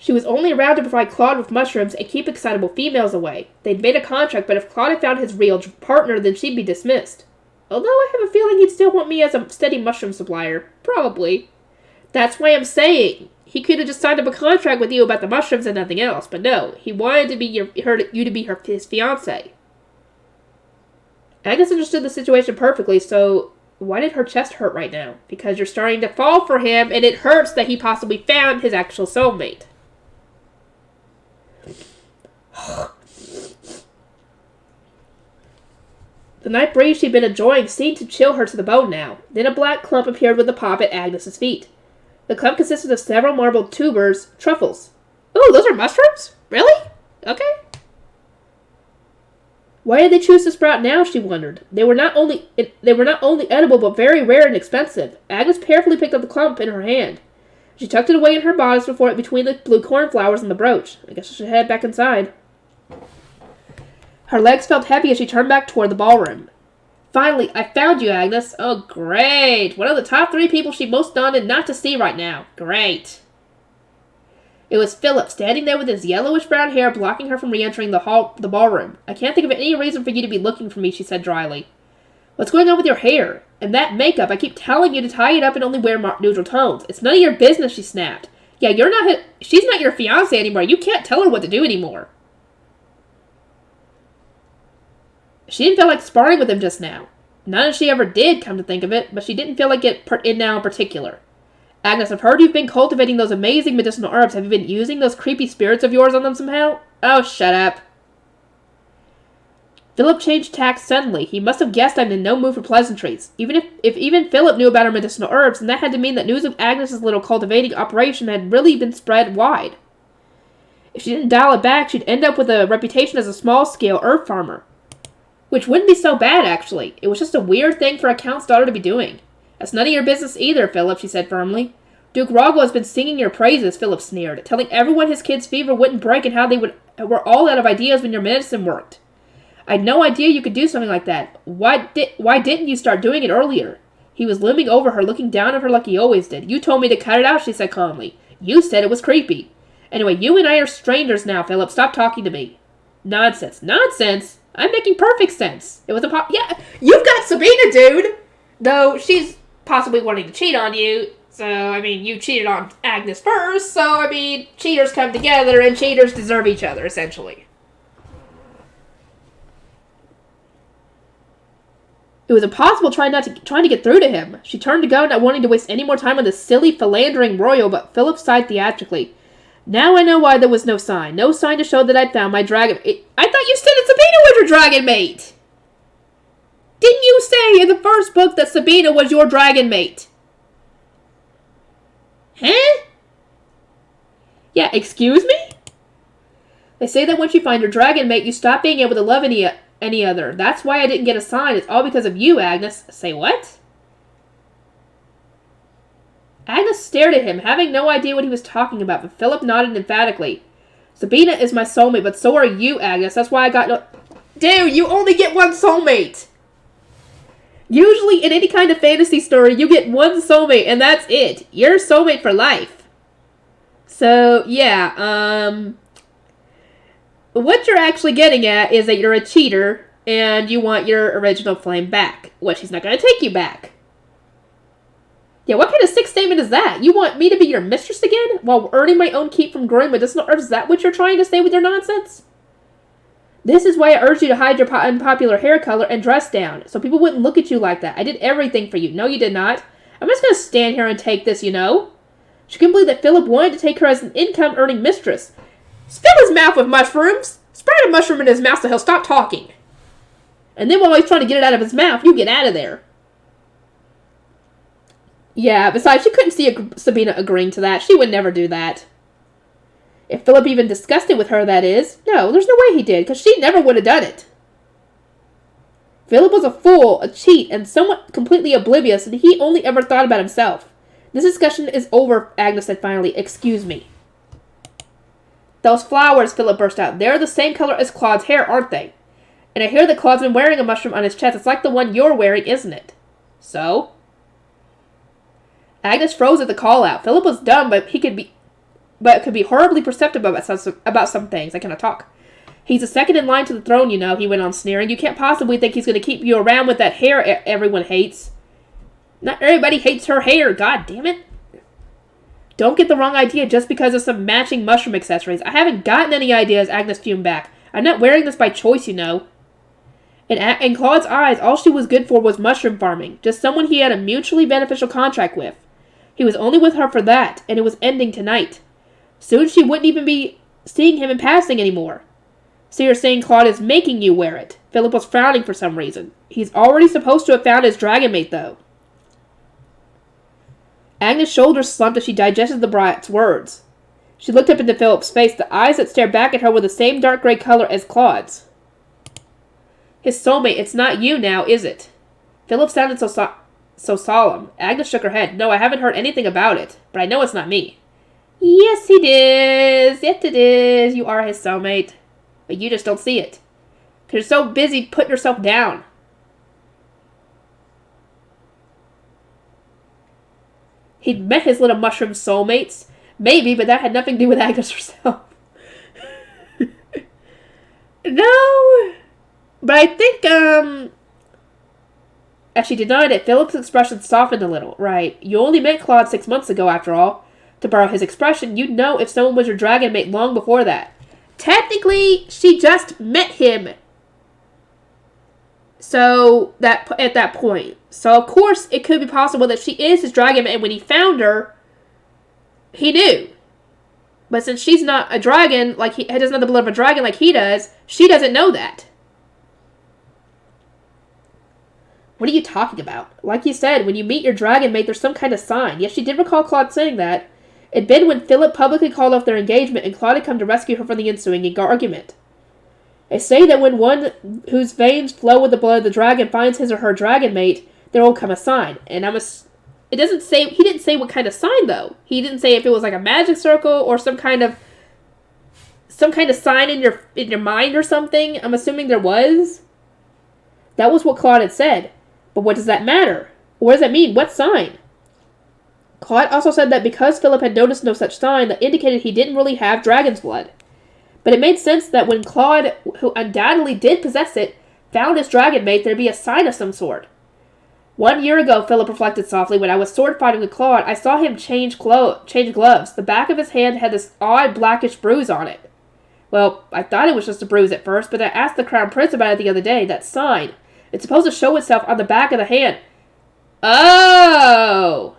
She was only around to provide Claude with mushrooms and keep excitable females away. They'd made a contract, but if Claude had found his real partner, then she'd be dismissed. Although I have a feeling he'd still want me as a steady mushroom supplier. Probably. That's why I'm saying. He could have just signed up a contract with you about the mushrooms and nothing else, but no. He wanted to be you to be his fiancé. Agnes understood the situation perfectly, so why did her chest hurt right now? Because you're starting to fall for him, and it hurts that he possibly found his actual soulmate. The night breeze she'd been enjoying seemed to chill her to the bone now. Then a black clump appeared with a pop at Agnes's feet. The clump consisted of several marbled tubers, truffles. Ooh, those are mushrooms? Really? Okay. Why did they choose to sprout now, she wondered. They were not only edible, but very rare and expensive. Agnes carefully picked up the clump in her hand. She tucked it away in her bodice between the blue cornflowers and the brooch. I guess I should head back inside. Her legs felt heavy as she turned back toward the ballroom. Finally, I found you, Agnes. Oh, great. One of the top 3 people she most wanted not to see right now. Great. It was Philip, standing there with his yellowish-brown hair blocking her from re-entering the ballroom. I can't think of any reason for you to be looking for me, she said dryly. What's going on with your hair? And that makeup, I keep telling you to tie it up and only wear neutral tones. It's none of your business, she snapped. Yeah, she's not your fiancé anymore. You can't tell her what to do anymore. She didn't feel like sparring with him just now. Not as she ever did, come to think of it, but she didn't feel like it now in particular. Agnes, I've heard you've been cultivating those amazing medicinal herbs. Have you been using those creepy spirits of yours on them somehow? Oh, shut up. Philip changed tack suddenly. He must have guessed I'm in no mood for pleasantries. If even Philip knew about her medicinal herbs, then that had to mean that news of Agnes's little cultivating operation had really been spread wide. If she didn't dial it back, she'd end up with a reputation as a small-scale herb farmer. Which wouldn't be so bad, actually. It was just a weird thing for a count's daughter to be doing. That's none of your business either, Philip, she said firmly. Duke Roggo has been singing your praises, Philip sneered, telling everyone his kid's fever wouldn't break and how they were all out of ideas when your medicine worked. I had no idea you could do something like that. Why didn't you start doing it earlier? He was looming over her, looking down at her like he always did. You told me to cut it out, she said calmly. You said it was creepy. Anyway, you and I are strangers now, Philip. Stop talking to me. Nonsense. Nonsense? I'm making perfect sense. It was yeah, you've got Sabina, dude! Though she's possibly wanting to cheat on you. So, I mean, you cheated on Agnes first, so, I mean, cheaters come together and cheaters deserve each other, essentially. It was impossible trying to get through to him. She turned to go, not wanting to waste any more time on this silly, philandering royal, but Philip sighed theatrically. Now I know why there was no sign. No sign to show that I'd found my dragon... I thought you said that Sabina was your dragon mate! Didn't you say in the first book that Sabina was your dragon mate? Huh? Yeah, excuse me? They say that once you find your dragon mate, you stop being able to love any other. That's why I didn't get a sign. It's all because of you, Agnes. Say what? Agnes stared at him, having no idea what he was talking about, but Philip nodded emphatically. Sabina is my soulmate, but so are you, Agnes. That's why I got no... Dude, you only get one soulmate! Usually, in any kind of fantasy story, you get one soulmate, and that's it. You're a soulmate for life. So, yeah, what you're actually getting at is that you're a cheater, and you want your original flame back. Well, she's not going to take you back. Yeah, what kind of sick statement is that? You want me to be your mistress again, while earning my own keep from growing medicinal herbs? Is that what you're trying to say with your nonsense? This is why I urged you to hide your unpopular hair color and dress down, so people wouldn't look at you like that. I did everything for you. No, you did not. I'm just going to stand here and take this, you know. She couldn't believe that Philip wanted to take her as an income-earning mistress. Fill his mouth with mushrooms. Spread a mushroom in his mouth so he'll stop talking. And then while he's trying to get it out of his mouth, you get out of there. Yeah, besides, she couldn't see Sabina agreeing to that. She would never do that. If Philip even discussed it with her, that is. No, there's no way he did, because she never would have done it. Philip was a fool, a cheat, and somewhat completely oblivious, and he only ever thought about himself. This discussion is over, Agnes said finally. Excuse me. Those flowers, Philip burst out. They're the same color as Claude's hair, aren't they? And I hear that Claude's been wearing a mushroom on his chest. It's like the one you're wearing, isn't it? So? Agnes froze at the call-out. Philip was dumb, but could be horribly perceptive about some things. I cannot talk. He's the second in line to the throne, you know, he went on sneering. You can't possibly think he's going to keep you around with that hair everyone hates. Not everybody hates her hair, god damn it. Don't get the wrong idea just because of some matching mushroom accessories. I haven't gotten any ideas, Agnes fumed back. I'm not wearing this by choice, you know. In Claude's eyes, all she was good for was mushroom farming. Just someone he had a mutually beneficial contract with. He was only with her for that, and it was ending tonight. Soon she wouldn't even be seeing him in passing anymore. So you're saying Claude is making you wear it. Philip was frowning for some reason. He's already supposed to have found his dragon mate, though. Agnes' shoulders slumped as she digested the brat's words. She looked up into Philip's face. The eyes that stared back at her were the same dark gray color as Claude's. His soulmate, it's not you now, is it? Philip sounded so solemn. Agnes shook her head. No, I haven't heard anything about it, but I know it's not me. Yes, it is. Yes, it is. You are his soulmate. But you just don't see it. Because you're so busy putting yourself down. He'd met his little mushroom soulmates. Maybe, but that had nothing to do with Agnes herself. No. But I think, as she denied it, Philip's expression softened a little. Right. You only met Claude 6 months ago, after all. To borrow his expression, you'd know if someone was your dragon mate long before that. Technically, she just met him. So, at that point. So, of course, it could be possible that she is his dragon mate, and when he found her, he knew. But since she's not a dragon, like he doesn't have the blood of a dragon like he does, she doesn't know that. What are you talking about? Like you said, when you meet your dragon mate, there's some kind of sign. Yes, she did recall Claude saying that. It'd been when Philip publicly called off their engagement and Claude had come to rescue her from the ensuing argument. They say that when one whose veins flow with the blood of the dragon finds his or her dragon mate, there will come a sign. And he didn't say what kind of sign though. He didn't say if it was like a magic circle or some kind of sign in your mind or something. I'm assuming there was. That was what Claude had said. But what does that matter? What does that mean? What sign? Claude also said that because Philip had noticed no such sign, that indicated he didn't really have dragon's blood. But it made sense that when Claude, who undoubtedly did possess it, found his dragon mate, there'd be a sign of some sort. 1 year ago, Philip reflected softly, when I was sword fighting with Claude, I saw him change gloves. The back of his hand had this odd blackish bruise on it. Well, I thought it was just a bruise at first, but I asked the Crown Prince about it the other day. That sign. It's supposed to show itself on the back of the hand. Oh!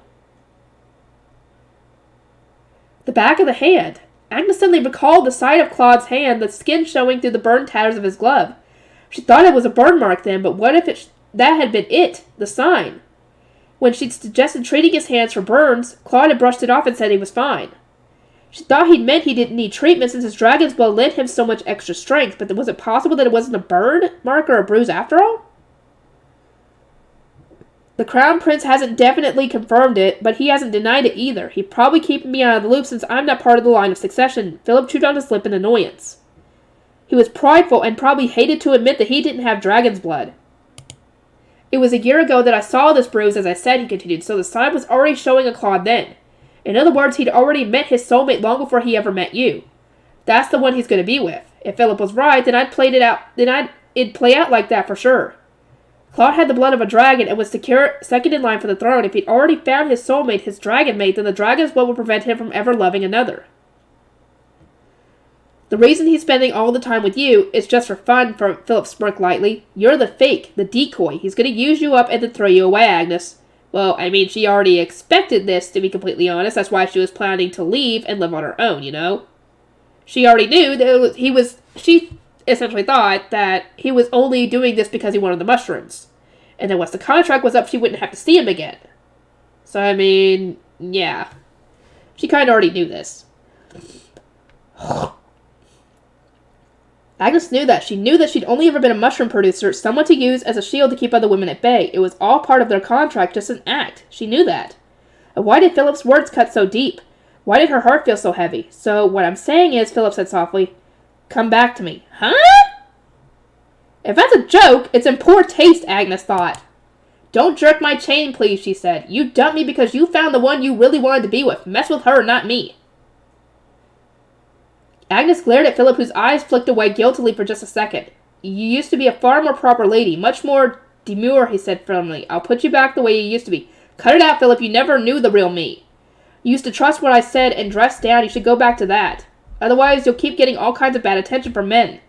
The back of the hand. Agnes suddenly recalled the sight of Claude's hand, the skin showing through the burn tatters of his glove. She thought it was a burn mark then, but what if that had been it, the sign? When she'd suggested treating his hands for burns, Claude had brushed it off and said he was fine. She thought he'd meant he didn't need treatment since his dragon's blood lent him so much extra strength, but was it possible that it wasn't a burn mark or a bruise after all? The Crown Prince hasn't definitely confirmed it, but he hasn't denied it either. He'd probably keep me out of the loop since I'm not part of the line of succession. Philip chewed on his lip in annoyance. He was prideful and probably hated to admit that he didn't have dragon's blood. It was a year ago that I saw this bruise, as I said, he continued, so the sign was already showing a Claude then. In other words, he'd already met his soulmate long before he ever met you. That's the one he's going to be with. If Philip was right, then it'd play out like that for sure. Claude had the blood of a dragon and was second in line for the throne. If he'd already found his soulmate, his dragon mate, then the dragon's blood would prevent him from ever loving another. The reason he's spending all the time with you is just for fun, Philip smirked lightly. You're the fake, the decoy. He's going to use you up and then throw you away, Agnes. Well, I mean, she already expected this, to be completely honest. That's why she was planning to leave and live on her own, you know? She already knew that she essentially thought that he was only doing this because he wanted the mushrooms. And then once the contract was up, she wouldn't have to see him again. So, I mean, yeah. She kind of already knew this. Agnes knew that. She knew that she'd only ever been a mushroom producer, someone to use as a shield to keep other women at bay. It was all part of their contract, just an act. She knew that. And why did Philip's words cut so deep? Why did her heart feel so heavy? So, what I'm saying is, Philip said softly, come back to me. Huh? If that's a joke, it's in poor taste, Agnes thought. Don't jerk my chain, please, she said. You dumped me because you found the one you really wanted to be with. Mess with her, not me. Agnes glared at Philip, whose eyes flicked away guiltily for just a second. You used to be a far more proper lady, much more demure, he said firmly. I'll put you back the way you used to be. Cut it out, Philip. You never knew the real me. You used to trust what I said and dress down. You should go back to that. Otherwise, you'll keep getting all kinds of bad attention from men.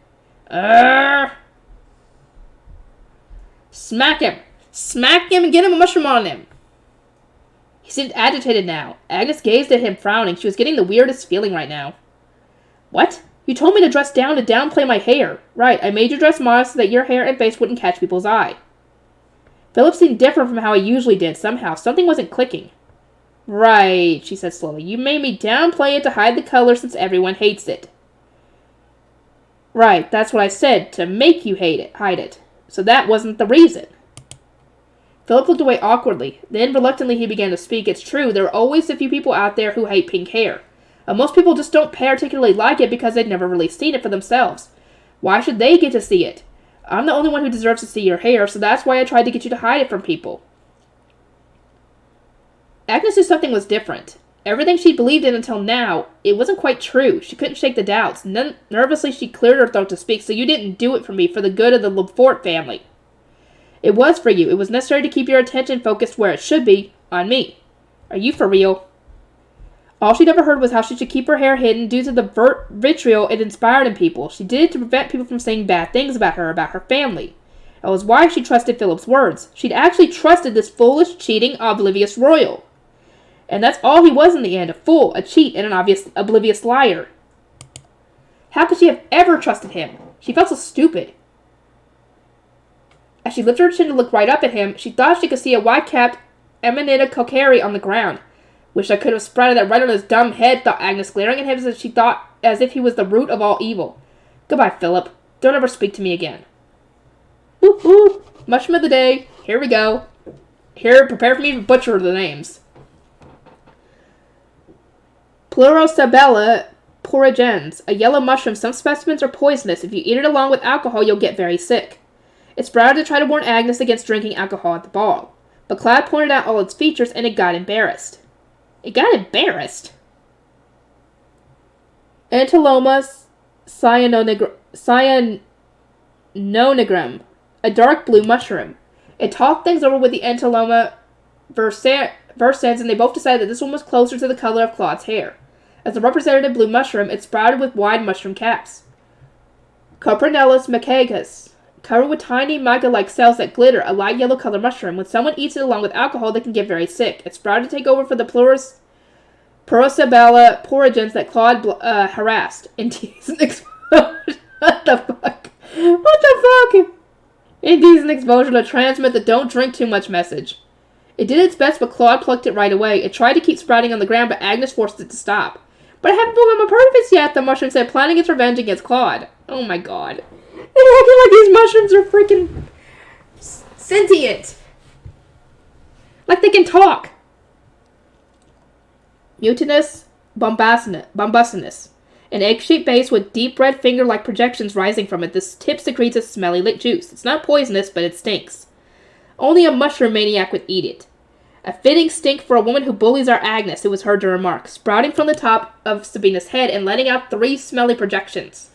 Smack him. Smack him and get him a mushroom on him. He seemed agitated now. Agnes gazed at him, frowning. She was getting the weirdest feeling right now. What? You told me to dress down to downplay my hair. Right, I made you dress modest so that your hair and face wouldn't catch people's eye. Philip seemed different from how he usually did. Somehow, something wasn't clicking. Right, she said slowly. You made me downplay it to hide the color since everyone hates it. Right, that's what I said, to make you hide it. So that wasn't the reason. Philip looked away awkwardly. Then, reluctantly, he began to speak. It's true, there are always a few people out there who hate pink hair. Most people just don't particularly like it because they've never really seen it for themselves. Why should they get to see it? I'm the only one who deserves to see your hair, so that's why I tried to get you to hide it from people. Agnes knew something was different. Everything she believed in until now, it wasn't quite true. She couldn't shake the doubts. Nervously, she cleared her throat to speak. So you didn't do it for me, for the good of the Lefort family. It was for you. It was necessary to keep your attention focused where it should be, on me. Are you for real? All she'd ever heard was how she should keep her hair hidden due to the vitriol it inspired in people. She did it to prevent people from saying bad things about her family. That was why she trusted Philip's words. She'd actually trusted this foolish, cheating, oblivious royal. And that's all he was in the end, a fool, a cheat, and an oblivious liar. How could she have ever trusted him? She felt so stupid. As she lifted her chin to look right up at him, she thought she could see a white-capped Amanita Kokiri on the ground. Wish I could have sprouted that right on his dumb head, thought Agnes, glaring at him as if he was the root of all evil. Goodbye, Philip. Don't ever speak to me again. Whoop whoop. Mushroom of the day. Here we go. Here, prepare for me to butcher the names. Plurosabella porigens, a yellow mushroom. Some specimens are poisonous. If you eat it along with alcohol, you'll get very sick. It sprouted to try to warn Agnes against drinking alcohol at the ball. But Cloud pointed out all its features, and it got embarrassed. It got embarrassed? Antheloma cyanonogram, a dark blue mushroom. It talked things over with the Antheloma versans, and they both decided that this one was closer to the color of Claude's hair. As a representative blue mushroom, it sprouted with wide mushroom caps. Coprinellus macagus, covered with tiny mica-like cells that glitter, a light yellow color mushroom. When someone eats it along with alcohol, they can get very sick. It sprouted to take over for the Plurosabella porigens that Claude harassed. Indecent exposure. What the fuck? What the fuck? Indecent exposure to transmit the don't drink too much message. It did its best, but Claude plucked it right away. It tried to keep sprouting on the ground, but Agnes forced it to stop. But I haven't become a purpose yet, the mushroom said, planning its revenge against Claude. Oh my god. They're acting like these mushrooms are freaking sentient. Like they can talk. Mutinous bombacinus. An egg-shaped base with deep red finger-like projections rising from it. This tip secretes a smelly lit juice. It's not poisonous, but it stinks. Only a mushroom maniac would eat it. A fitting stink for a woman who bullies our Agnes, it was heard to remark, sprouting from the top of Sabina's head and letting out 3 smelly projections.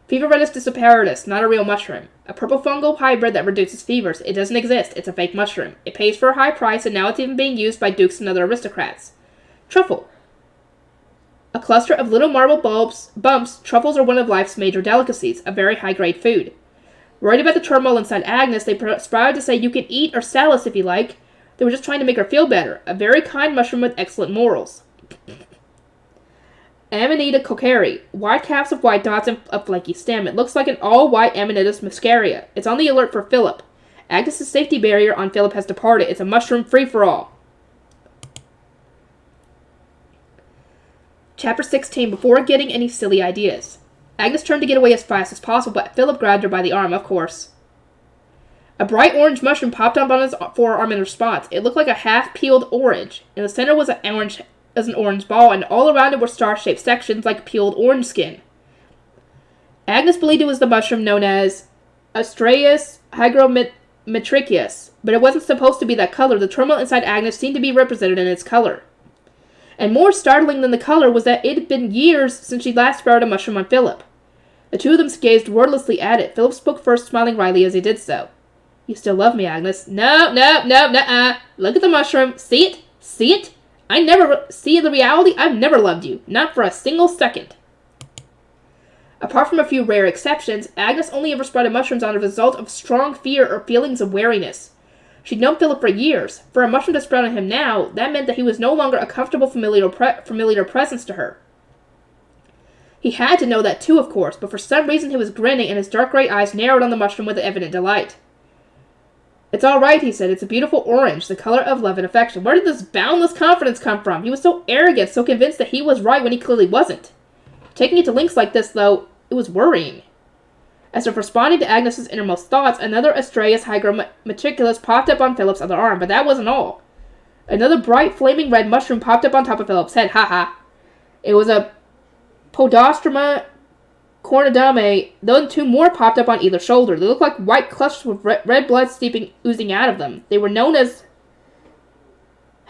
Feverredis disapparatus, not a real mushroom. A purple fungal hybrid that reduces fevers. It doesn't exist. It's a fake mushroom. It pays for a high price, and now it's even being used by dukes and other aristocrats. Truffle. A cluster of little marble bumps, truffles are one of life's major delicacies, a very high-grade food. Worried about the turmoil inside Agnes, they sprouted to say you can eat or sell us if you like. They were just trying to make her feel better. A very kind mushroom with excellent morals. Amanita kokiri. White caps of white dots and a flaky stem. It looks like an all-white Amanitas muscaria. It's on the alert for Philip. Agnes' safety barrier on Philip has departed. It's a mushroom free-for-all. Chapter 16. Before getting any silly ideas. Agnes turned to get away as fast as possible, but Philip grabbed her by the arm, of course. A bright orange mushroom popped up on his forearm in response. It looked like a half-peeled orange. In the center was an orange ball, and all around it were star-shaped sections like peeled orange skin. Agnes believed it was the mushroom known as Astraeus hygrometricus, but it wasn't supposed to be that color. The turmoil inside Agnes seemed to be represented in its color. And more startling than the color was that it had been years since she last sprouted a mushroom on Philip. The two of them gazed wordlessly at it. Philip spoke first, smiling wryly as he did so. You still love me, Agnes. No, nuh-uh. Look at the mushroom. See it? See it? I never see the reality. I've never loved you. Not for a single second. Apart from a few rare exceptions, Agnes only ever sprouted mushrooms on a result of strong fear or feelings of wariness. She'd known Philip for years. For a mushroom to sprout on him now, that meant that he was no longer a comfortable familiar presence to her. He had to know that too, of course, but for some reason he was grinning and his dark gray eyes narrowed on the mushroom with evident delight. It's all right, he said. It's a beautiful orange, the color of love and affection. Where did this boundless confidence come from? He was so arrogant, so convinced that he was right when he clearly wasn't. Taking it to lengths like this, though, it was worrying. As if responding to Agnes's innermost thoughts, another Astraeus hygrometriculus popped up on Philip's other arm, but that wasn't all. Another bright, flaming red mushroom popped up on top of Philip's head. Haha. It was a Podostroma cornidame. Then 2 more popped up on either shoulder. They looked like white clusters with red blood oozing out of them. They were known as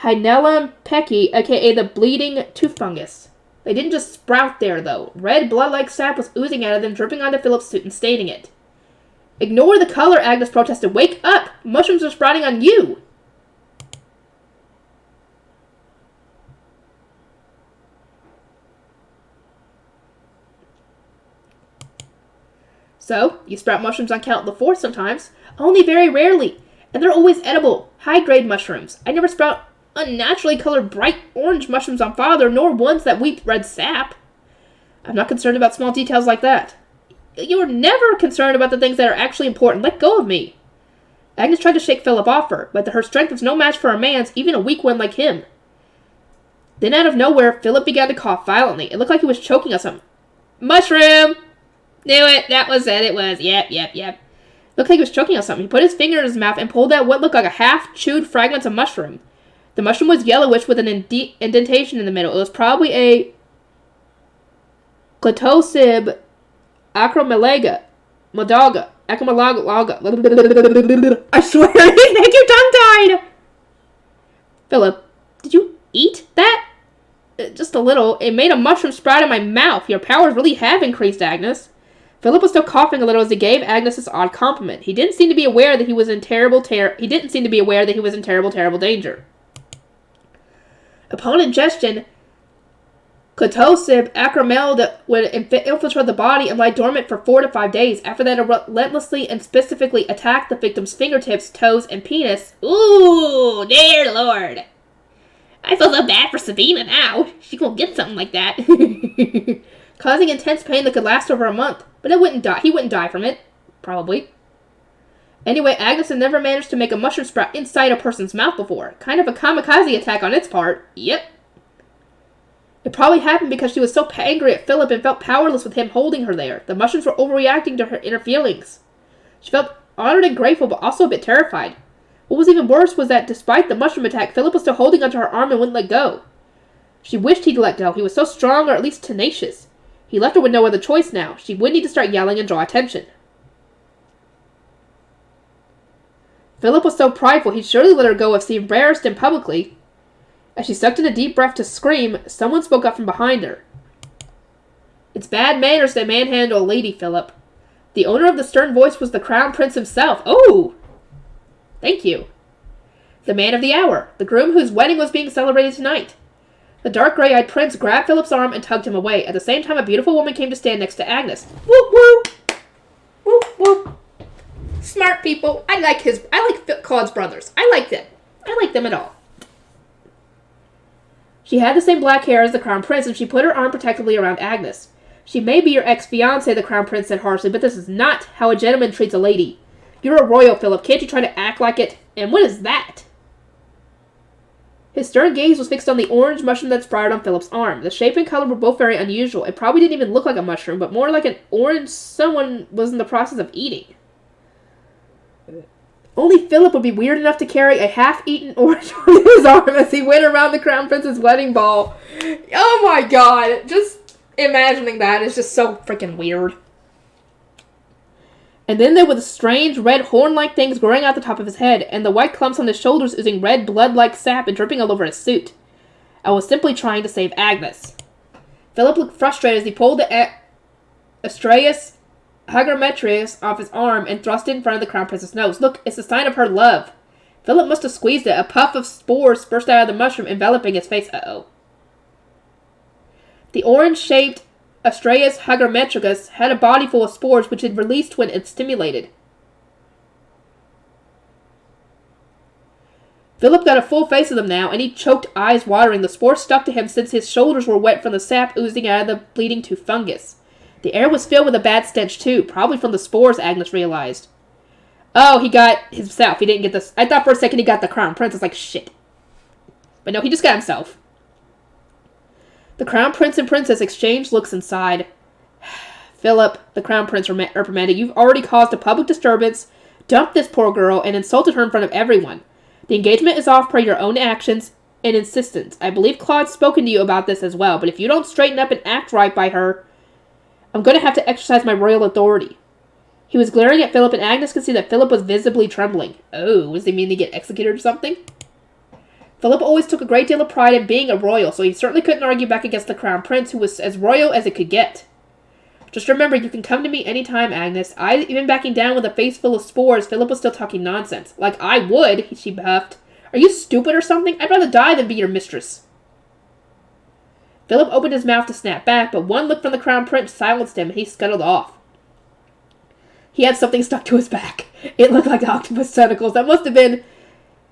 Hynellum pecki, aka the bleeding tooth fungus. They didn't just sprout there, though. Red blood-like sap was oozing out of them, dripping onto Philip's suit and staining it. Ignore the color, Agnes protested. Wake up! Mushrooms are sprouting on you! So, you sprout mushrooms on Count the Fourth sometimes. Only very rarely. And they're always edible. High-grade mushrooms. I never sprout unnaturally colored bright orange mushrooms on Father, nor ones that weep red sap. I'm not concerned about small details like that. You're never concerned about the things that are actually important. Let go of me. Agnes tried to shake Philip off her, but her strength was no match for a man's, even a weak one like him. Then out of nowhere, Philip began to cough violently. It looked like he was choking on something. Mushroom! Knew it. That was it. It was. Yep. Looked like he was choking on something. He put his finger in his mouth and pulled out what looked like a half-chewed fragment of mushroom. The mushroom was yellowish with an indentation in the middle. It was probably a Clitosib acromalaga. Madaga. Acromalaga. I swear, you make your tongue tied! Philip, did you eat that? Just a little. It made a mushroom sprout in my mouth. Your powers really have increased, Agnes. Philip was still coughing a little as he gave Agnes this odd compliment. He didn't seem to be aware that he was in terrible danger. Upon ingestion, Clitosib acromelda would infiltrate the body and lie dormant for 4 to 5 days. After that, it relentlessly and specifically attacked the victim's fingertips, toes, and penis. Ooh, dear Lord. I feel so bad for Sabina now. She won't get something like that. Causing intense pain that could last over a month. But he wouldn't die from it. Probably. Anyway, Agnes had never managed to make a mushroom sprout inside a person's mouth before. Kind of a kamikaze attack on its part. Yep. It probably happened because she was so angry at Philip and felt powerless with him holding her there. The mushrooms were overreacting to her inner feelings. She felt honored and grateful, but also a bit terrified. What was even worse was that despite the mushroom attack, Philip was still holding onto her arm and wouldn't let go. She wished he'd let go. He was so strong, or at least tenacious. He left her with no other choice now. She would need to start yelling and draw attention. Philip was so prideful he'd surely let her go if she embarrassed him publicly. As she sucked in a deep breath to scream, someone spoke up from behind her. It's bad manners to manhandle a lady, Philip. The owner of the stern voice was the Crown Prince himself. Oh! Thank you. The man of the hour, the groom whose wedding was being celebrated tonight. The dark gray-eyed prince grabbed Philip's arm and tugged him away. At the same time, a beautiful woman came to stand next to Agnes. Whoop, whoop! Whoop, whoop. Smart people. I like Claude's brothers. I like them. I like them at all. She had the same black hair as the Crown Prince, and she put her arm protectively around Agnes. She may be your ex-fiancé, the Crown Prince said harshly, but this is not how a gentleman treats a lady. You're a royal, Philip. Can't you try to act like it? And what is that? His stern gaze was fixed on the orange mushroom that sprouted on Philip's arm. The shape and color were both very unusual. It probably didn't even look like a mushroom, but more like an orange someone was in the process of eating. Only Philip would be weird enough to carry a half-eaten orange on his arm as he went around the Crown Prince's wedding ball. Oh my god. Just imagining that is just so freaking weird. And then there were the strange red horn-like things growing out the top of his head, and the white clumps on his shoulders oozing red blood-like sap and dripping all over his suit. I was simply trying to save Agnes. Philip looked frustrated as he pulled the Astraeus hygrometriculus off his arm and thrust it in front of the Crown Prince's nose. Look, it's a sign of her love. Philip must have squeezed it. A puff of spores burst out of the mushroom, enveloping his face. Uh-oh. The orange-shaped Astraeus hygrometriculus had a body full of spores which it released when it stimulated. Philip got a full face of them now, and he choked, eyes watering. The spores stuck to him since his shoulders were wet from the sap oozing out of the bleeding tooth fungus. The air was filled with a bad stench, too, probably from the spores, Agnes realized. Oh, he got himself. He didn't get this. I thought for a second he got the Crown Prince. I was like, shit. But no, he just got himself. The Crown Prince and Princess exchanged looks and sighed. Philip, the Crown Prince reprimanded, you've already caused a public disturbance, dumped this poor girl, and insulted her in front of everyone. The engagement is off per your own actions and insistence. I believe Claude's spoken to you about this as well, but if you don't straighten up and act right by her, I'm going to have to exercise my royal authority. He was glaring at Philip, and Agnes could see that Philip was visibly trembling. Oh, does he mean to get executed or something? Philip always took a great deal of pride in being a royal, so he certainly couldn't argue back against the Crown Prince, who was as royal as it could get. Just remember, you can come to me any time, Agnes. Even backing down with a face full of spores, Philip was still talking nonsense. Like I would, she huffed. Are you stupid or something? I'd rather die than be your mistress. Philip opened his mouth to snap back, but one look from the Crown Prince silenced him, and he scuttled off. He had something stuck to his back. It looked like octopus tentacles. That must have been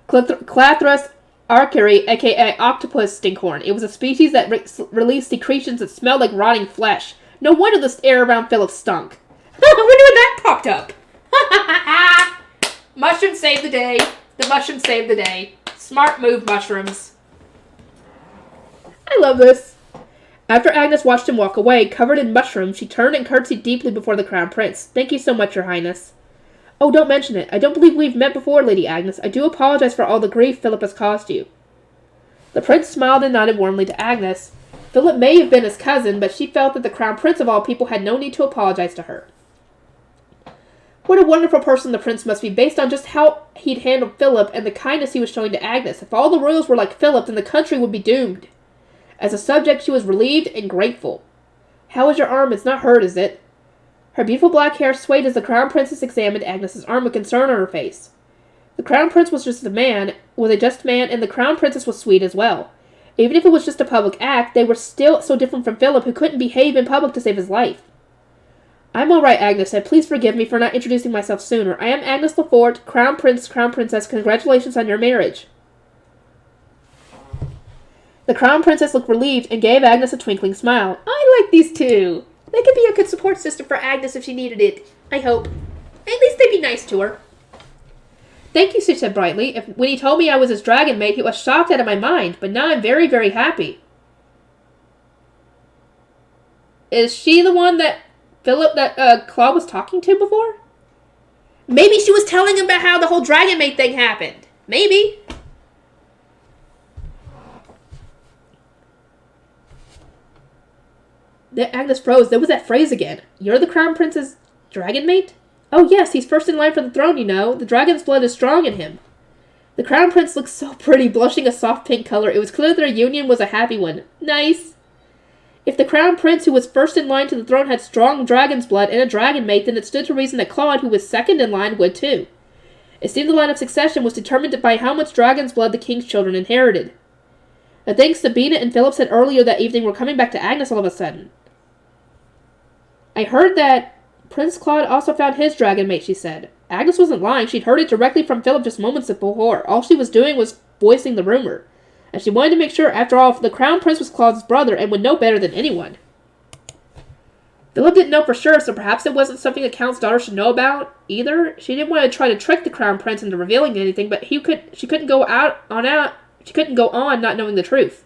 Clathrus arcari, aka octopus stinkhorn. It was a species that released secretions that smelled like rotting flesh. No wonder the air around Philip stunk. I wonder when that popped up. Mushroom saved the day. The mushroom saved the day. Smart move, mushrooms. I love this. After Agnes watched him walk away, covered in mushrooms, she turned and curtsied deeply before the Crown Prince. Thank you so much, Your Highness. Oh, don't mention it. I don't believe we've met before, Lady Agnes. I do apologize for all the grief Philip has caused you. The prince smiled and nodded warmly to Agnes. Philip may have been his cousin, but she felt that the Crown Prince of all people had no need to apologize to her. What a wonderful person the prince must be, based on just how he'd handled Philip and the kindness he was showing to Agnes. If all the royals were like Philip, then the country would be doomed. As a subject, she was relieved and grateful. How is your arm? It's not hurt, is it? Her beautiful black hair swayed as the Crown Princess examined Agnes's arm with concern on her face. The Crown Prince was just a man, and the Crown Princess was sweet as well. Even if it was just a public act, they were still so different from Philip, who couldn't behave in public to save his life. I'm all right, Agnes said. Please forgive me for not introducing myself sooner. I am Agnes Lefort, Crown Prince, Crown Princess. Congratulations on your marriage. The Crown Princess looked relieved and gave Agnes a twinkling smile. I like these two. They could be a good support system for Agnes if she needed it. I hope. At least they'd be nice to her. Thank you, she said brightly. When he told me I was his dragon mate, he was shocked out of my mind, but now I'm very, very happy. Is she the one that Claude was talking to before? Maybe she was telling him about how the whole dragon mate thing happened. Maybe. Agnes froze. There was that phrase again. You're the Crown Prince's dragon mate? Oh yes, he's first in line for the throne, you know. The dragon's blood is strong in him. The Crown Prince looked so pretty, blushing a soft pink color. It was clear their union was a happy one. Nice. If the Crown Prince, who was first in line to the throne, had strong dragon's blood and a dragon mate, then it stood to reason that Claude, who was second in line, would too. It seemed the line of succession was determined by how much dragon's blood the king's children inherited. The things Sabina and Philip said earlier that evening were coming back to Agnes all of a sudden. I heard that Prince Claude also found his dragon mate, she said. Agnes wasn't lying. She'd heard it directly from Philip just moments before. All she was doing was voicing the rumor. And she wanted to make sure, after all, the Crown Prince was Claude's brother and would know better than anyone. Philip didn't know for sure, so perhaps it wasn't something the Count's daughter should know about, either. She didn't want to try to trick the Crown Prince into revealing anything, but she couldn't go on not knowing the truth.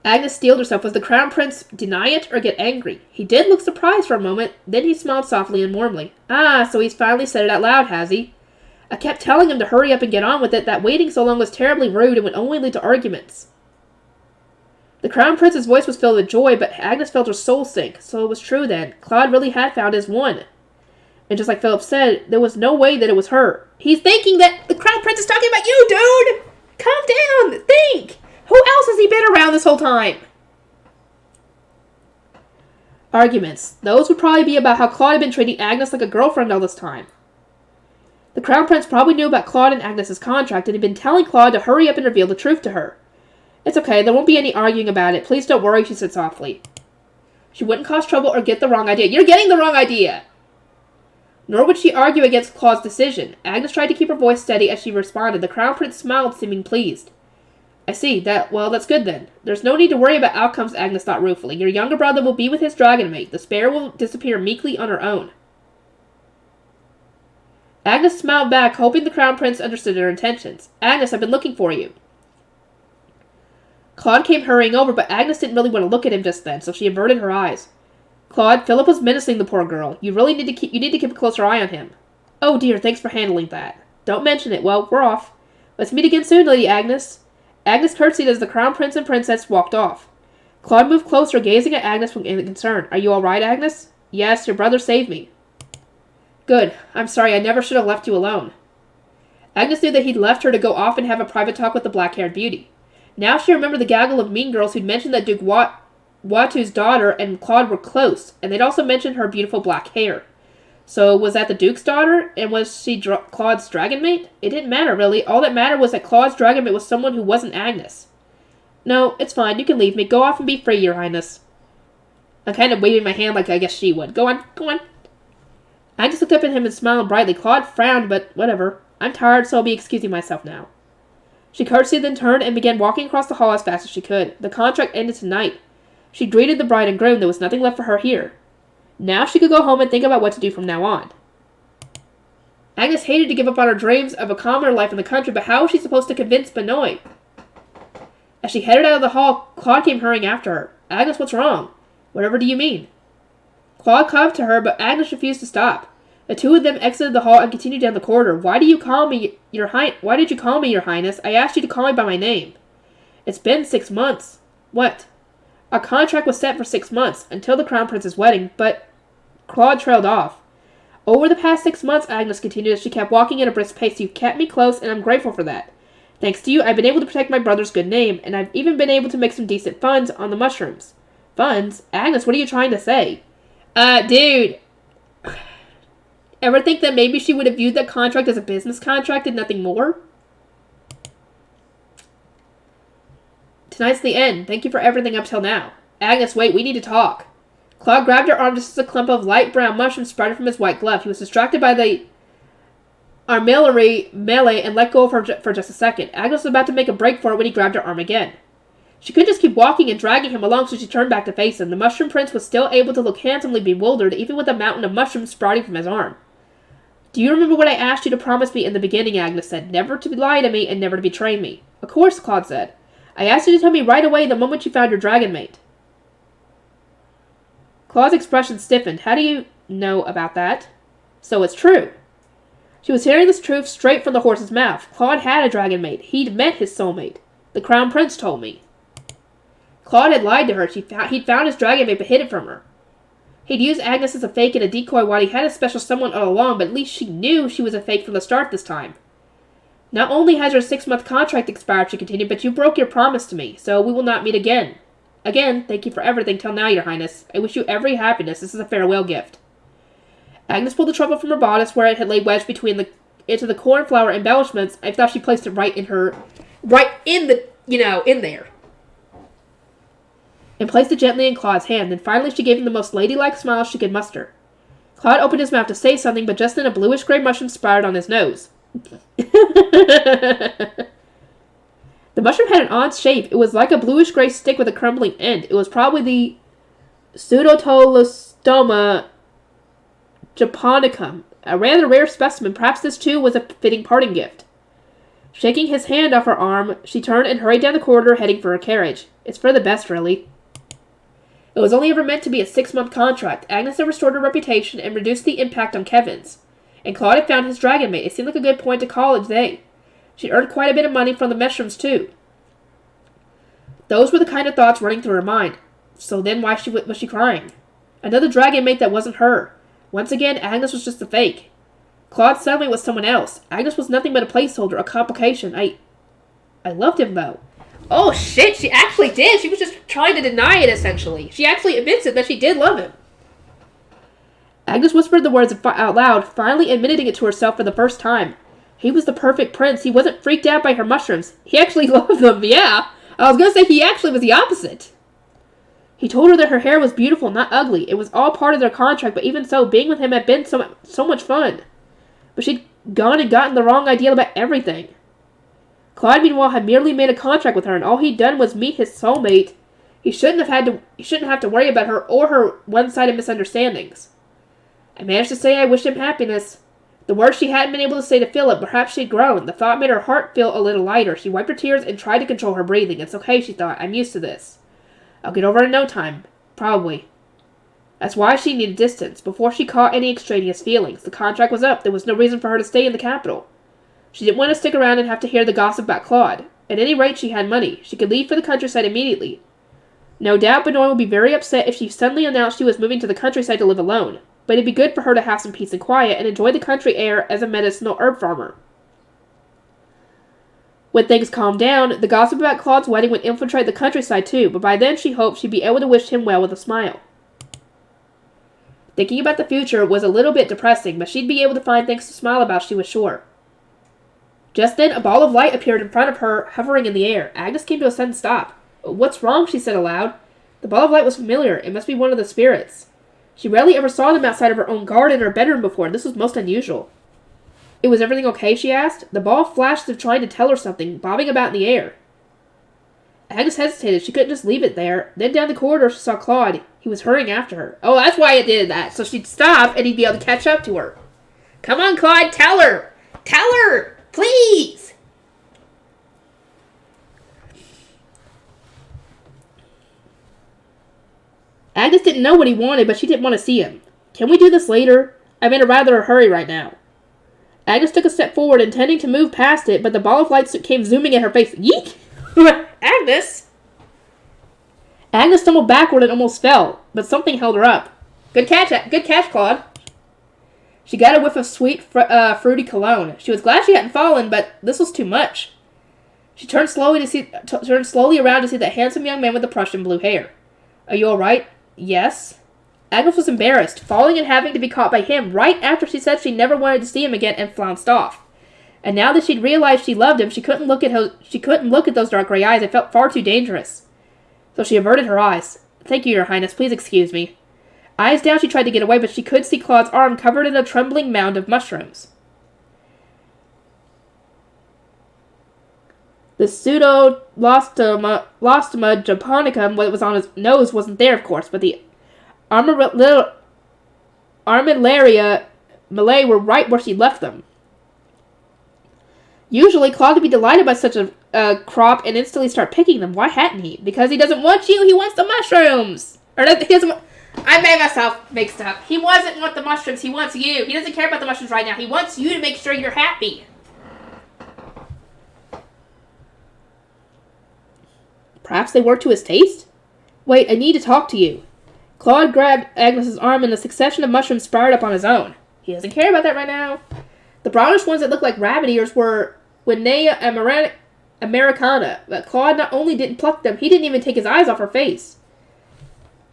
Agnes steeled herself. Was the Crown Prince deny it or get angry? He did look surprised for a moment, then he smiled softly and warmly. Ah, so he's finally said it out loud, has he? I kept telling him to hurry up and get on with it, that waiting so long was terribly rude and would only lead to arguments. The Crown Prince's voice was filled with joy, but Agnes felt her soul sink. So it was true then. Claude really had found his one. And just like Philip said, there was no way that it was her. He's thinking that the Crown Prince is talking about you, dude! Calm down! Think! Who else has he been around this whole time? Arguments. Those would probably be about how Claude had been treating Agnes like a girlfriend all this time. The Crown Prince probably knew about Claude and Agnes's contract and had been telling Claude to hurry up and reveal the truth to her. It's okay, there won't be any arguing about it. Please don't worry, she said softly. She wouldn't cause trouble or get the wrong idea. You're getting the wrong idea! Nor would she argue against Claude's decision. Agnes tried to keep her voice steady as she responded. The Crown Prince smiled, seeming pleased. I see. That's good then. There's no need to worry about outcomes, Agnes thought ruefully. Your younger brother will be with his dragon mate. The spare will disappear meekly on her own. Agnes smiled back, hoping the Crown Prince understood her intentions. Agnes, I've been looking for you. Claude came hurrying over, but Agnes didn't really want to look at him just then, so she averted her eyes. Claude, Philip was menacing the poor girl. You need to keep a closer eye on him. Oh dear, thanks for handling that. Don't mention it. Well, we're off. Let's meet again soon, Lady Agnes. Agnes curtsied as the Crown Prince and Princess walked off. Claude moved closer, gazing at Agnes with concern. Are you all right, Agnes? Yes, your brother saved me. Good. I'm sorry, I never should have left you alone. Agnes knew that he'd left her to go off and have a private talk with the black-haired beauty. Now she remembered the gaggle of mean girls who'd mentioned that Duke Watu's daughter and Claude were close, and they'd also mentioned her beautiful black hair. So, was that the Duke's daughter, and was she Claude's dragon mate? It didn't matter, really. All that mattered was that Claude's dragon mate was someone who wasn't Agnes. No, it's fine. You can leave me. Go off and be free, Your Highness. I'm kind of waving my hand like I guess she would. Go on, go on. Agnes looked up at him and smiled brightly. Claude frowned, but whatever. I'm tired, so I'll be excusing myself now. She curtsied, then turned and began walking across the hall as fast as she could. The contract ended tonight. She greeted the bride and groom. There was nothing left for her here. Now she could go home and think about what to do from now on. Agnes hated to give up on her dreams of a calmer life in the country, but how was she supposed to convince Benoit? As she headed out of the hall, Claude came hurrying after her. Agnes, what's wrong? Whatever do you mean? Claude caught up to her, but Agnes refused to stop. The two of them exited the hall and continued down the corridor. Why did you call me, Your Highness? I asked you to call me by my name. It's been 6 months. What? Our contract was set for 6 months, until the Crown Prince's wedding, but Claude trailed off. Over the past 6 months, Agnes continued as she kept walking at a brisk pace, you've kept me close, and I'm grateful for that. Thanks to you, I've been able to protect my brother's good name, and I've even been able to make some decent funds on the mushrooms. Funds? Agnes, what are you trying to say? Dude. Ever think that maybe she would have viewed that contract as a business contract and nothing more? Tonight's the end. Thank you for everything up till now. Agnes, wait, we need to talk. Claude grabbed her arm just as a clump of light brown mushrooms sprouted from his white glove. He was distracted by the armillery melee and let go of her for just a second. Agnes was about to make a break for it when he grabbed her arm again. She couldn't just keep walking and dragging him along, so she turned back to face him. The mushroom prince was still able to look handsomely bewildered, even with a mountain of mushrooms sprouting from his arm. Do you remember what I asked you to promise me in the beginning, Agnes said. Never to lie to me and never to betray me. Of course, Claude said. I asked you to tell me right away the moment you found your dragon mate. Claude's expression stiffened. How do you know about that? So it's true. She was hearing this truth straight from the horse's mouth. Claude had a dragon mate. He'd met his soulmate. The Crown Prince told me. Claude had lied to her. He'd found his dragon mate but hid it from her. He'd used Agnes as a fake and a decoy while he had a special someone all along, but at least she knew she was a fake from the start this time. Not only has your 6-month contract expired, she continued, but you broke your promise to me, so we will not meet again. Again, thank you for everything till now, Your Highness. I wish you every happiness. This is a farewell gift. Agnes pulled the trumpet from her bodice where it had laid wedged into the cornflower embellishments. I thought she placed it in there. And placed it gently in Claude's hand. Then finally she gave him the most ladylike smile she could muster. Claude opened his mouth to say something, but just then a bluish-gray mushroom sprouted on his nose. The mushroom had an odd shape. It was like a bluish-gray stick with a crumbling end. It was probably the Pseudotolostoma japonicum, a rather rare specimen. Perhaps this, too, was a fitting parting gift. Shaking his hand off her arm, she turned and hurried down the corridor, heading for her carriage. It's for the best, really. It was only ever meant to be a 6-month contract. Agnes had restored her reputation and reduced the impact on Kevin's. And Claude had found his dragon mate. It seemed like a good point to call it a day. She earned quite a bit of money from the mushrooms, too. Those were the kind of thoughts running through her mind. So then why was she crying? Another dragon mate that wasn't her. Once again, Agnes was just a fake. Claude suddenly was someone else. Agnes was nothing but a placeholder, a complication. I loved him, though. Oh, shit, she actually did. She was just trying to deny it, essentially. She actually admits it that she did love him. Agnes whispered the words out loud, finally admitting it to herself for the first time. He was the perfect prince. He wasn't freaked out by her mushrooms. He actually loved them, yeah. I was going to say he actually was the opposite. He told her that her hair was beautiful, not ugly. It was all part of their contract, but even so, being with him had been so much fun. But she'd gone and gotten the wrong idea about everything. Claude, meanwhile, had merely made a contract with her, and all he'd done was meet his soulmate. He shouldn't have to worry about her or her one-sided misunderstandings. I managed to say I wished him happiness. The words she hadn't been able to say to Philip, perhaps she'd grown. The thought made her heart feel a little lighter. She wiped her tears and tried to control her breathing. It's okay, she thought. I'm used to this. I'll get over it in no time. Probably. That's why she needed distance. Before she caught any extraneous feelings. The contract was up. There was no reason for her to stay in the capital. She didn't want to stick around and have to hear the gossip about Claude. At any rate, she had money. She could leave for the countryside immediately. No doubt Benoit would be very upset if she suddenly announced she was moving to the countryside to live alone. But it'd be good for her to have some peace and quiet and enjoy the country air as a medicinal herb farmer. When things calmed down, the gossip about Claude's wedding would infiltrate the countryside too, but by then she hoped she'd be able to wish him well with a smile. Thinking about the future was a little bit depressing, but she'd be able to find things to smile about, she was sure. Just then, a ball of light appeared in front of her, hovering in the air. Agnes came to a sudden stop. What's wrong? She said aloud. The ball of light was familiar. It must be one of the spirits. She rarely ever saw them outside of her own garden or bedroom before, and this was most unusual. Was everything okay? She asked. The ball flashed as if trying to tell her something, bobbing about in the air. Agnes hesitated. She couldn't just leave it there. Then down the corridor she saw Claude. He was hurrying after her. Oh, that's why it did that. So she'd stop and he'd be able to catch up to her. Come on, Claude, tell her! Tell her! Please! Agnes didn't know what he wanted, but she didn't want to see him. Can we do this later? I'm in a rather hurry right now. Agnes took a step forward, intending to move past it, but the ball of light came zooming at her face. Yeek! Agnes! Agnes stumbled backward and almost fell, but something held her up. Good catch, Claude. She got a whiff of sweet, fruity cologne. She was glad she hadn't fallen, but this was too much. She turned slowly around to see that handsome young man with the Prussian blue hair. Are you all right? Yes. Agnes was embarrassed, falling and having to be caught by him right after she said she never wanted to see him again and flounced off. And now that she'd realized she loved him, she couldn't look at those dark gray eyes. It felt far too dangerous. So she averted her eyes. Thank you, Your Highness. Please excuse me. Eyes down, she tried to get away, but she could see Claude's arm covered in a trembling mound of mushrooms. The pseudo-lostoma japonicum, what was on his nose, wasn't there, of course, but the armillaria Malay were right where she left them. Usually, Claude would be delighted by such a crop and instantly start picking them. Why hadn't he? Because he doesn't want you, he wants the mushrooms! I made myself mixed up. He doesn't want the mushrooms, he wants you. He doesn't care about the mushrooms right now. He wants you to make sure you're happy. Perhaps they weren't to his taste? Wait, I need to talk to you. Claude grabbed Agnes's arm and a succession of mushrooms sprouted up on his own. He doesn't care about that right now. The brownish ones that looked like rabbit ears were Winnea Americana, but Claude not only didn't pluck them, he didn't even take his eyes off her face.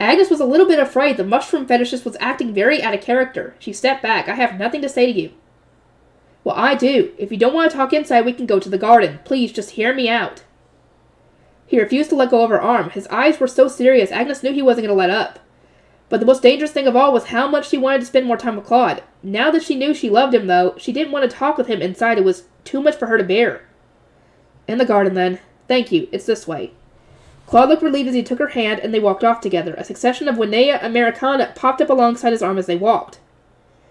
Agnes was a little bit afraid. The mushroom fetishist was acting very out of character. She stepped back. I have nothing to say to you. Well, I do. If you don't want to talk inside, we can go to the garden. Please, just hear me out. He refused to let go of her arm. His eyes were so serious, Agnes knew he wasn't going to let up. But the most dangerous thing of all was how much she wanted to spend more time with Claude. Now that she knew she loved him, though, she didn't want to talk with him inside. It was too much for her to bear. In the garden, then. Thank you. It's this way. Claude looked relieved as he took her hand, and they walked off together. A succession of Winnea Americana popped up alongside his arm as they walked.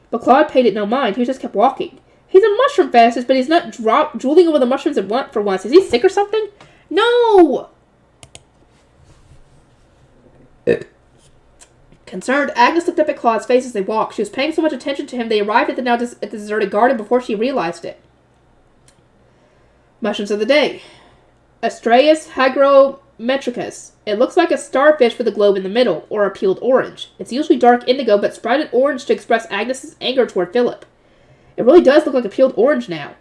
But Claude paid it no mind. He just kept walking. He's a mushroom fetishist, but he's not drooling over the mushrooms for once. Is he sick or something? No! Concerned, Agnes looked up at Claude's face as they walked. She was paying so much attention to him they arrived at the deserted garden before she realized it. Mushrooms of the day. Astraeus hygrometricus. It looks like a starfish with a globe in the middle, or a peeled orange. It's usually dark indigo, but sprouted orange to express Agnes's anger toward Philip. It really does look like a peeled orange now.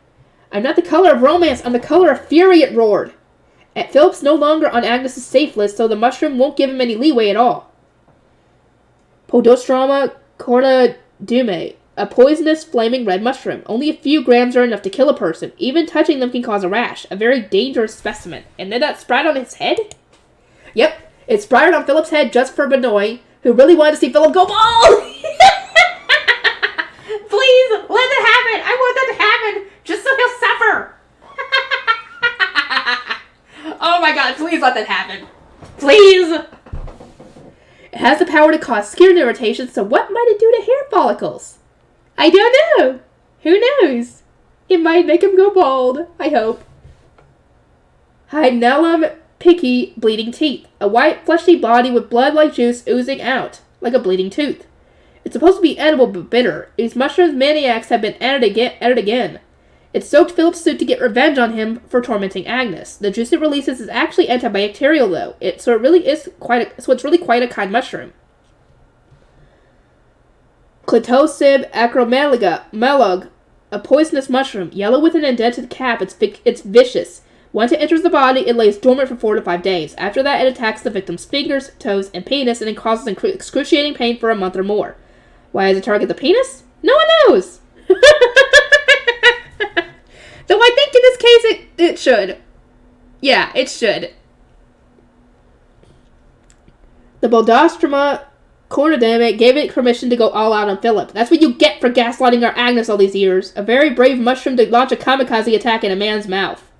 I'm not the color of romance, I'm the color of fury, it roared. Philip's no longer on Agnes's safe list, so the mushroom won't give him any leeway at all. Podostroma cornudume, a poisonous flaming red mushroom. Only a few grams are enough to kill a person. Even touching them can cause a rash. A very dangerous specimen. And then that sprout on his head? Yep, it sprouted on Philip's head just for Benoit, who really wanted to see Philip go bald! Please, let that happen! I want that to happen! Just so he'll suffer! Oh my god, please let that happen. Please! It has the power to cause skin irritation, so what might it do to hair follicles? I don't know. Who knows? It might make him go bald, I hope. Hydnellum picky bleeding teeth. A white, fleshy body with blood-like juice oozing out, like a bleeding tooth. It's supposed to be edible but bitter. These mushrooms maniacs have been at it again. It soaked Philip's suit to get revenge on him for tormenting Agnes. The juice it releases is actually antibacterial, though. So it's really quite a kind mushroom. Clitosib acromelag, a poisonous mushroom, yellow with an indented cap. It's vicious. Once it enters the body, it lays dormant for 4 to 5 days. After that, it attacks the victim's fingers, toes, and penis, and it causes excruciating pain for a month or more. Why does it target the penis? No one knows! Though I think in this case it should. Yeah, it should. The Boldostroma Cornidame gave it permission to go all out on Philip. That's what you get for gaslighting our Agnes all these years. A very brave mushroom to launch a kamikaze attack in a man's mouth.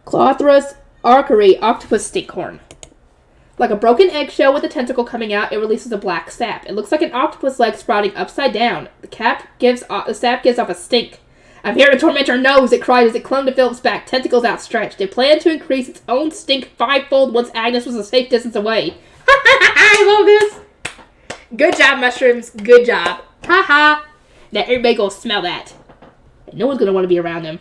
Clothrus arcari octopus stinkhorn. Like a broken eggshell with a tentacle coming out, it releases a black sap. It looks like an octopus leg sprouting upside down. The sap gives off a stink. I'm here to torment your nose, it cried as it clung to Philip's back, tentacles outstretched. It planned to increase its own stink 5-fold once Agnes was a safe distance away. I love this! Good job, mushrooms. Good job. Ha. Now everybody go smell that. No one's gonna want to be around them.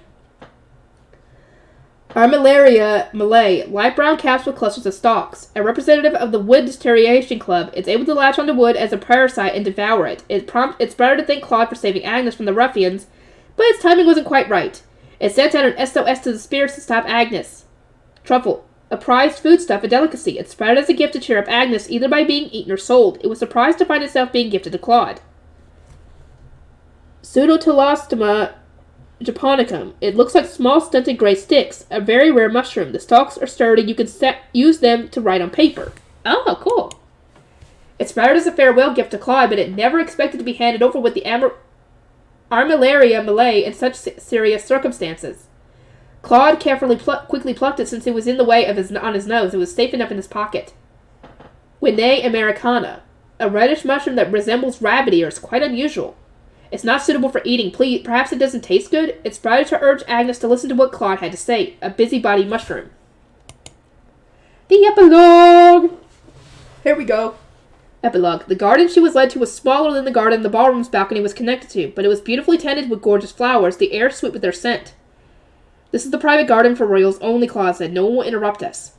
Armillaria Malay, light brown caps with clusters of stalks. A representative of the wood deterioration club, it's able to latch onto wood as a parasite and devour it. It's better to thank Claude for saving Agnes from the ruffians, but its timing wasn't quite right. It sent out an SOS to the spirits to stop Agnes. Truffle, a prized foodstuff, a delicacy. It sprouted as a gift to cheer up Agnes, either by being eaten or sold. It was surprised to find itself being gifted to Claude. Pseudotelostoma japonicum. It looks like small stunted gray sticks, a very rare mushroom. The stalks are sturdy. You can use them to write on paper. Oh, cool. It sprouted as a farewell gift to Claude, but it never expected to be handed over with the Armillaria Malay in such serious circumstances. Claude quickly plucked it since it was in the way of on his nose. It was safe enough in his pocket. Winnae americana. A reddish mushroom that resembles rabbit ears. Quite unusual. It's not suitable for eating. Perhaps it doesn't taste good? It sprouted to urge Agnes to listen to what Claude had to say. A busybody mushroom. The epilogue! Here we go. Epilogue. The garden she was led to was smaller than the garden the ballroom's balcony was connected to, but it was beautifully tended with gorgeous flowers, the air sweet with their scent. This is the private garden for royals only, Claude said. No one will interrupt us.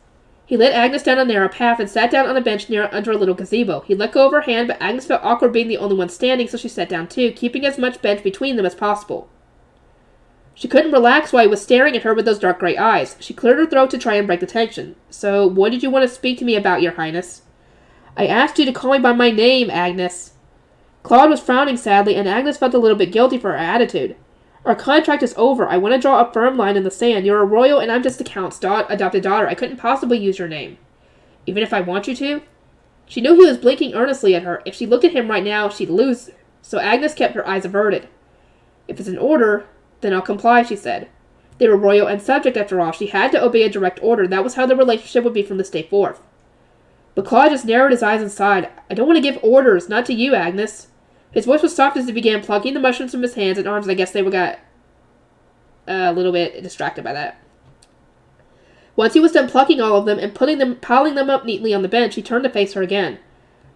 He led Agnes down a narrow path and sat down on a bench under a little gazebo. He let go of her hand, but Agnes felt awkward being the only one standing, so she sat down too, keeping as much bench between them as possible. She couldn't relax while he was staring at her with those dark gray eyes. She cleared her throat to try and break the tension. So, what did you want to speak to me about, Your Highness? I asked you to call me by my name, Agnes. Claude was frowning sadly, and Agnes felt a little bit guilty for her attitude. Our contract is over. I want to draw a firm line in the sand. You're a royal, and I'm just the Count's adopted daughter. I couldn't possibly use your name. Even if I want you to? She knew he was blinking earnestly at her. If she looked at him right now, she'd lose. So Agnes kept her eyes averted. If it's an order, then I'll comply, she said. They were royal and subject, after all. She had to obey a direct order. That was how the relationship would be from this day forth. But Claude just narrowed his eyes and sighed. I don't want to give orders, not to you, Agnes. His voice was soft as he began plucking the mushrooms from his hands and arms, and I guess they got a little bit distracted by that. Once he was done plucking all of them and piling them up neatly on the bench, he turned to face her again.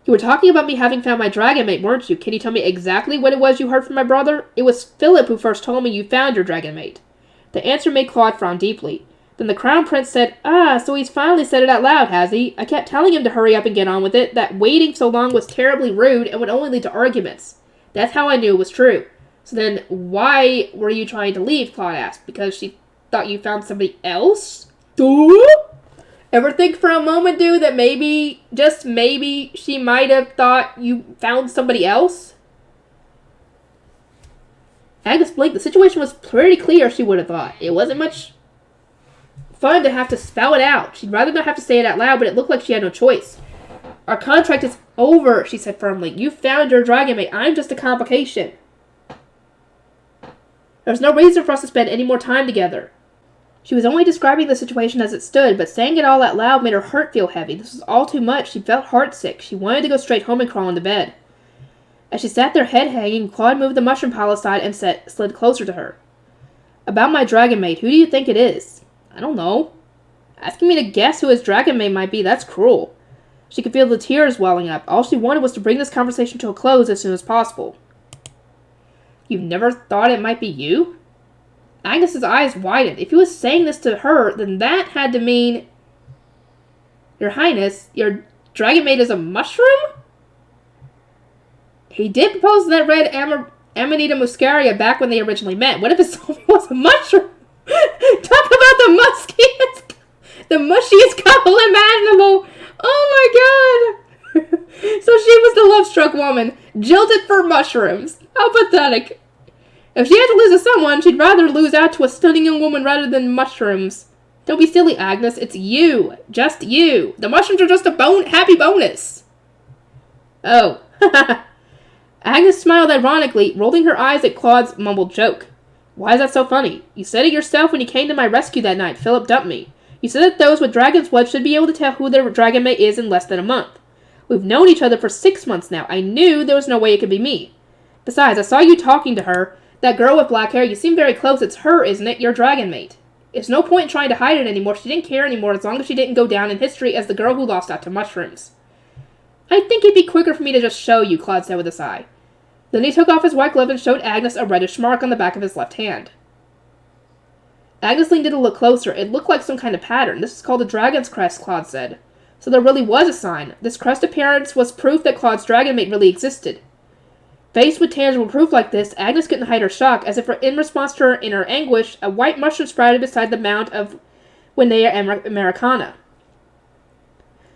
You were talking about me having found my dragon mate, weren't you? Can you tell me exactly what it was you heard from my brother? It was Philip who first told me you found your dragon mate. The answer made Claude frown deeply. Then the Crown Prince said, so he's finally said it out loud, has he? I kept telling him to hurry up and get on with it, that waiting so long was terribly rude and would only lead to arguments. That's how I knew it was true. So then, why were you trying to leave, Claude asked. Because she thought you found somebody else? Ever think for a moment, dude, that maybe, just maybe, she might have thought you found somebody else? Agnes blinked. The situation was pretty clear, she would have thought. It wasn't much fun to have to spell it out. She'd rather not have to say it out loud, but it looked like she had no choice. Our contract is over, she said firmly. You found your dragon mate. I'm just a complication. There's no reason for us to spend any more time together. She was only describing the situation as it stood, but saying it all out loud made her heart feel heavy. This was all too much. She felt heartsick. She wanted to go straight home and crawl into bed. As she sat there head hanging, Claude moved the mushroom pile aside and slid closer to her. About my dragon mate, who do you think it is? I don't know. Asking me to guess who his dragon mate might be, that's cruel. She could feel the tears welling up. All she wanted was to bring this conversation to a close as soon as possible. You never thought it might be you? Agnes's eyes widened. If he was saying this to her, then that had to mean... Your Highness, your dragon mate is a mushroom? He did propose that red Amanita muscaria back when they originally met. What if his soulmate was a mushroom? Talk about the mushiest couple imaginable. Oh my god. So she was the love-struck woman, jilted for mushrooms. How pathetic. If she had to lose to someone, she'd rather lose out to a stunning young woman rather than mushrooms. Don't be silly, Agnes. It's you. Just you. The mushrooms are just a happy bonus. Oh. Agnes smiled ironically, rolling her eyes at Claude's mumbled joke. Why is that so funny? You said it yourself when you came to my rescue that night. Philip dumped me. You said that those with dragon's blood should be able to tell who their dragon mate is in less than a month. We've known each other for 6 months now. I knew there was no way it could be me. Besides, I saw you talking to her. That girl with black hair, you seem very close. It's her, isn't it? Your dragon mate. It's no point in trying to hide it anymore. She didn't care anymore as long as she didn't go down in history as the girl who lost out to mushrooms. I think it'd be quicker for me to just show you, Claude said with a sigh. Then he took off his white glove and showed Agnes a reddish mark on the back of his left hand. Agnes leaned in to look closer. It looked like some kind of pattern. This is called a dragon's crest, Claude said. So there really was a sign. This crest appearance was proof that Claude's dragon mate really existed. Faced with tangible proof like this, Agnes couldn't hide her shock, as if in response to her inner anguish, a white mushroom sprouted beside the mound of Winnea Americana.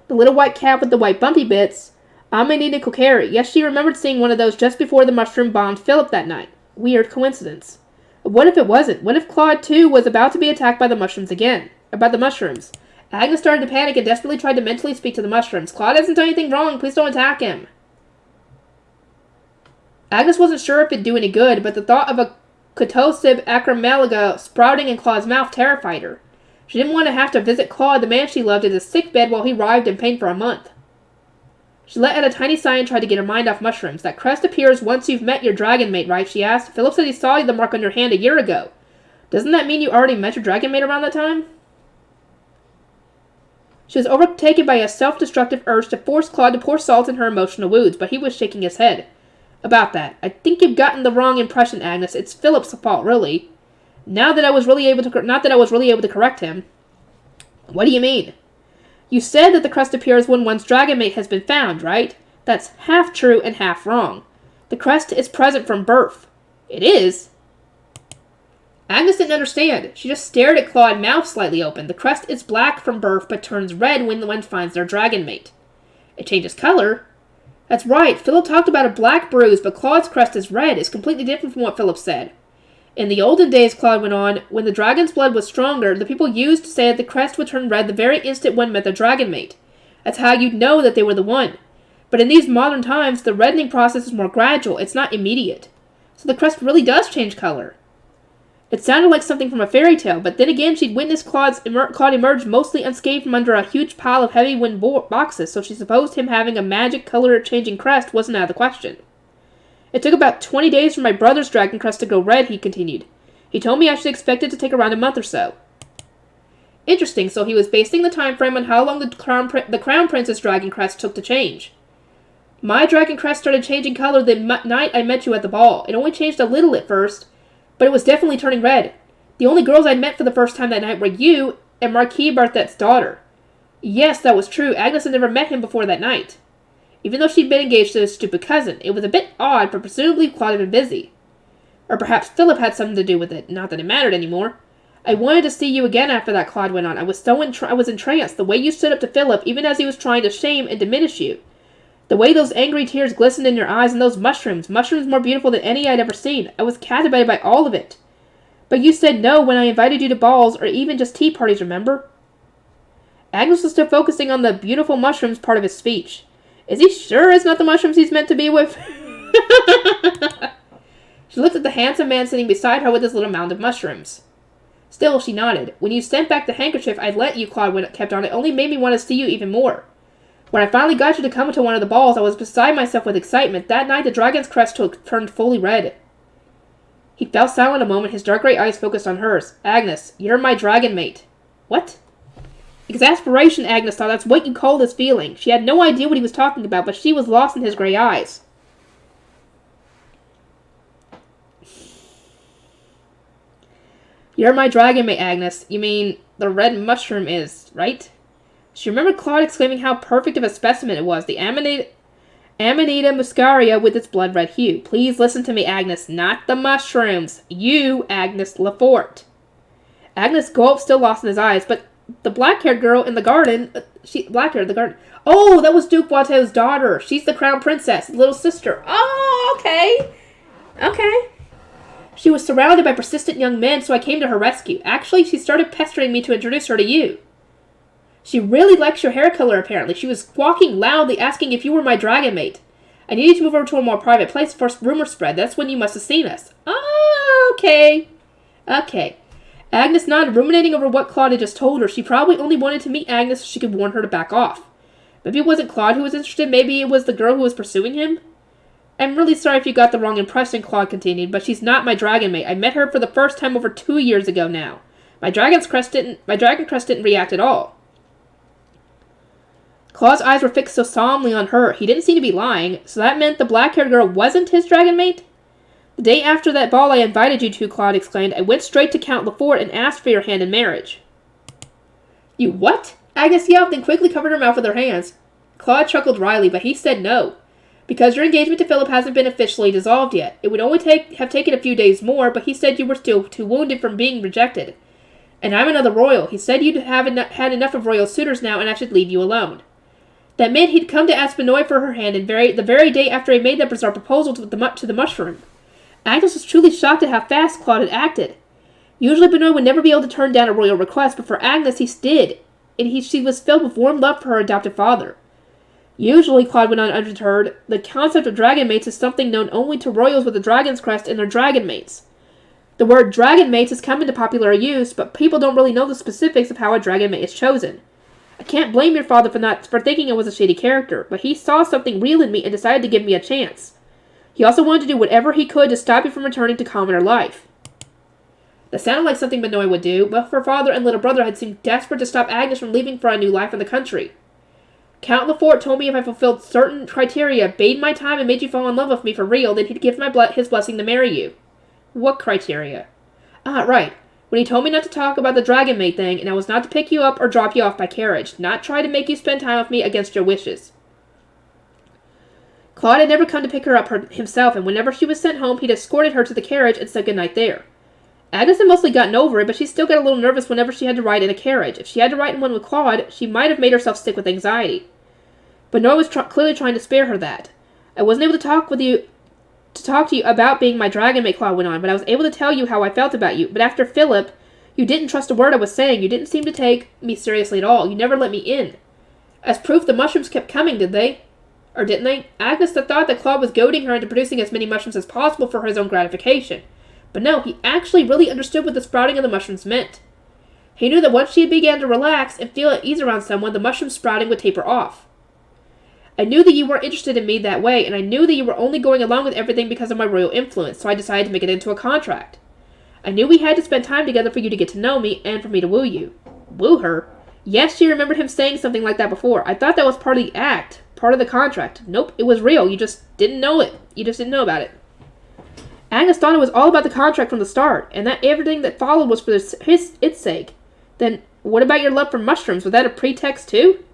The little white cap with the white bumpy bits, Amanita Kokari. Yes, she remembered seeing one of those just before the mushroom bombed Philip that night. Weird coincidence. But what if it wasn't? What if Claude, too, was about to be attacked by the mushrooms again? About the mushrooms. Agnes started to panic and desperately tried to mentally speak to the mushrooms. Claude hasn't done anything wrong. Please don't attack him. Agnes wasn't sure if it'd do any good, but the thought of a Cotosib acromalaga sprouting in Claude's mouth terrified her. She didn't want to have to visit Claude, the man she loved, in his sick bed while he writhed in pain for a month. She let out a tiny sigh and tried to get her mind off mushrooms. That crest appears once you've met your dragon mate, right? She asked. Philip said he saw the mark on your hand a year ago. Doesn't that mean you already met your dragon mate around that time? She was overtaken by a self-destructive urge to force Claude to pour salt in her emotional wounds, but he was shaking his head. About that, I think you've gotten the wrong impression, Agnes. It's Philip's fault, really. Not that I was really able to correct him. What do you mean? You said that the crest appears when one's dragon mate has been found, right? That's half true and half wrong. The crest is present from birth. It is? Agnes didn't understand. She just stared at Claude, mouth slightly open. The crest is black from birth, but turns red when one finds their dragon mate. It changes color. That's right. Philip talked about a black bruise, but Claude's crest is red. It's completely different from what Philip said. In the olden days, Claude went on, when the dragon's blood was stronger, the people used to say that the crest would turn red the very instant one met their dragon mate. That's how you'd know that they were the one. But in these modern times, the reddening process is more gradual. It's not immediate. So the crest really does change color. It sounded like something from a fairy tale, but then again she'd witnessed Claude emerge mostly unscathed from under a huge pile of heavy wooden boxes, so she supposed him having a magic color-changing crest wasn't out of the question. It took about 20 days for my brother's dragon crest to go red, he continued. He told me I should expect it to take around a month or so. Interesting, so he was basing the time frame on how long the Crown Prince's dragon crest took to change. My dragon crest started changing color the night I met you at the ball. It only changed a little at first, but it was definitely turning red. The only girls I met for the first time that night were you and Marquis Barthet's daughter. Yes, that was true. Agnes had never met him before that night. Even though she'd been engaged to his stupid cousin. It was a bit odd, but presumably Claude had been busy. Or perhaps Philip had something to do with it, not that it mattered anymore. I wanted to see you again after that, Claude went on. I was entranced. The way you stood up to Philip, even as he was trying to shame and diminish you. The way those angry tears glistened in your eyes and those mushrooms more beautiful than any I'd ever seen. I was captivated by all of it. But you said no when I invited you to balls or even just tea parties, remember? Agnes was still focusing on the beautiful mushrooms part of his speech. Is he sure it's not the mushrooms he's meant to be with? She looked at the handsome man sitting beside her with his little mound of mushrooms. Still, she nodded. When you sent back the handkerchief I'd lent you, Claude kept on. It only made me want to see you even more. When I finally got you to come to one of the balls, I was beside myself with excitement. That night, the dragon's crest turned fully red. He fell silent a moment, his dark gray eyes focused on hers. Agnes, you're my dragon mate. What? Exasperation, Agnes thought. That's what you call this feeling. She had no idea what he was talking about, but she was lost in his gray eyes. You're my dragon mate, Agnes. You mean the red mushroom is, right? She remembered Claude exclaiming how perfect of a specimen it was, the Amanita muscaria with its blood-red hue. Please listen to me, Agnes, not the mushrooms. You, Agnes Lefort. Agnes gulped, still lost in his eyes, but the black-haired girl in the garden, black-haired, the garden. Oh, that was Duke Watteau's daughter. She's the crown princess, little sister. Oh, okay. Okay. She was surrounded by persistent young men, so I came to her rescue. Actually, she started pestering me to introduce her to you. She really likes your hair color, apparently. She was squawking loudly, asking if you were my dragon mate. I needed to move over to a more private place before rumors spread. That's when you must have seen us. Oh, okay. Okay. Agnes nodded, ruminating over what Claude had just told her. She probably only wanted to meet Agnes so she could warn her to back off. Maybe it wasn't Claude who was interested. Maybe it was the girl who was pursuing him. I'm really sorry if you got the wrong impression, Claude continued, but she's not my dragon mate. I met her for the first time over 2 years ago now. My dragon crest didn't react at all. Claude's eyes were fixed so solemnly on her. He didn't seem to be lying, so that meant the black-haired girl wasn't his dragon mate? The day after that ball I invited you to, Claude exclaimed, I went straight to Count Lefort and asked for your hand in marriage. You what? Agnes yelled, then quickly covered her mouth with her hands. Claude chuckled wryly, but he said no. Because your engagement to Philip hasn't been officially dissolved yet. It would only have taken a few days more, but he said you were still too wounded from being rejected. And I'm another royal. He said you'd had enough of royal suitors now, and I should leave you alone. That meant he'd come to ask Benoit for her hand the very day after he made that bizarre proposal to the mushroom. Agnes was truly shocked at how fast Claude had acted. Usually Benoit would never be able to turn down a royal request, but for Agnes he did, and she was filled with warm love for her adopted father. Usually, Claude went on undeterred, the concept of dragon mates is something known only to royals with a dragon's crest and their dragon mates. The word dragon mates has come into popular use, but people don't really know the specifics of how a dragon mate is chosen. I can't blame your father for thinking I was a shady character, but he saw something real in me and decided to give me a chance. He also wanted to do whatever he could to stop you from returning to commoner life. That sounded like something Benoit would do, but her father and little brother had seemed desperate to stop Agnes from leaving for a new life in the country. Count Lefort told me if I fulfilled certain criteria, bade my time, and made you fall in love with me for real, then he'd give his blessing to marry you. What criteria? Ah, right. When he told me not to talk about the dragon mate thing, and I was not to pick you up or drop you off by carriage, not try to make you spend time with me against your wishes. Claude had never come to pick her up himself, and whenever she was sent home, he'd escorted her to the carriage and said goodnight there. Agnes had mostly gotten over it, but she still got a little nervous whenever she had to ride in a carriage. If she had to ride in one with Claude, she might have made herself sick with anxiety. Benoit was clearly trying to spare her that. I wasn't able to talk to you about being my dragon mate, Claude went on, but I was able to tell you how I felt about you. But after Philip, you didn't trust a word I was saying. You didn't seem to take me seriously at all. You never let me in. As proof, the mushrooms kept coming, did they? Or didn't they? Agnes thought that Claude was goading her into producing as many mushrooms as possible for his own gratification. But no, he actually really understood what the sprouting of the mushrooms meant. He knew that once she began to relax and feel at ease around someone, the mushroom sprouting would taper off. I knew that you weren't interested in me that way, and I knew that you were only going along with everything because of my royal influence, so I decided to make it into a contract. I knew we had to spend time together for you to get to know me, and for me to woo you. Woo her? Yes, she remembered him saying something like that before. I thought that was part of the act, part of the contract. Nope, it was real. You just didn't know it. You just didn't know about it. Agnes thought it was all about the contract from the start, and that everything that followed was for its sake. Then, what about your love for mushrooms? Was that a pretext, too?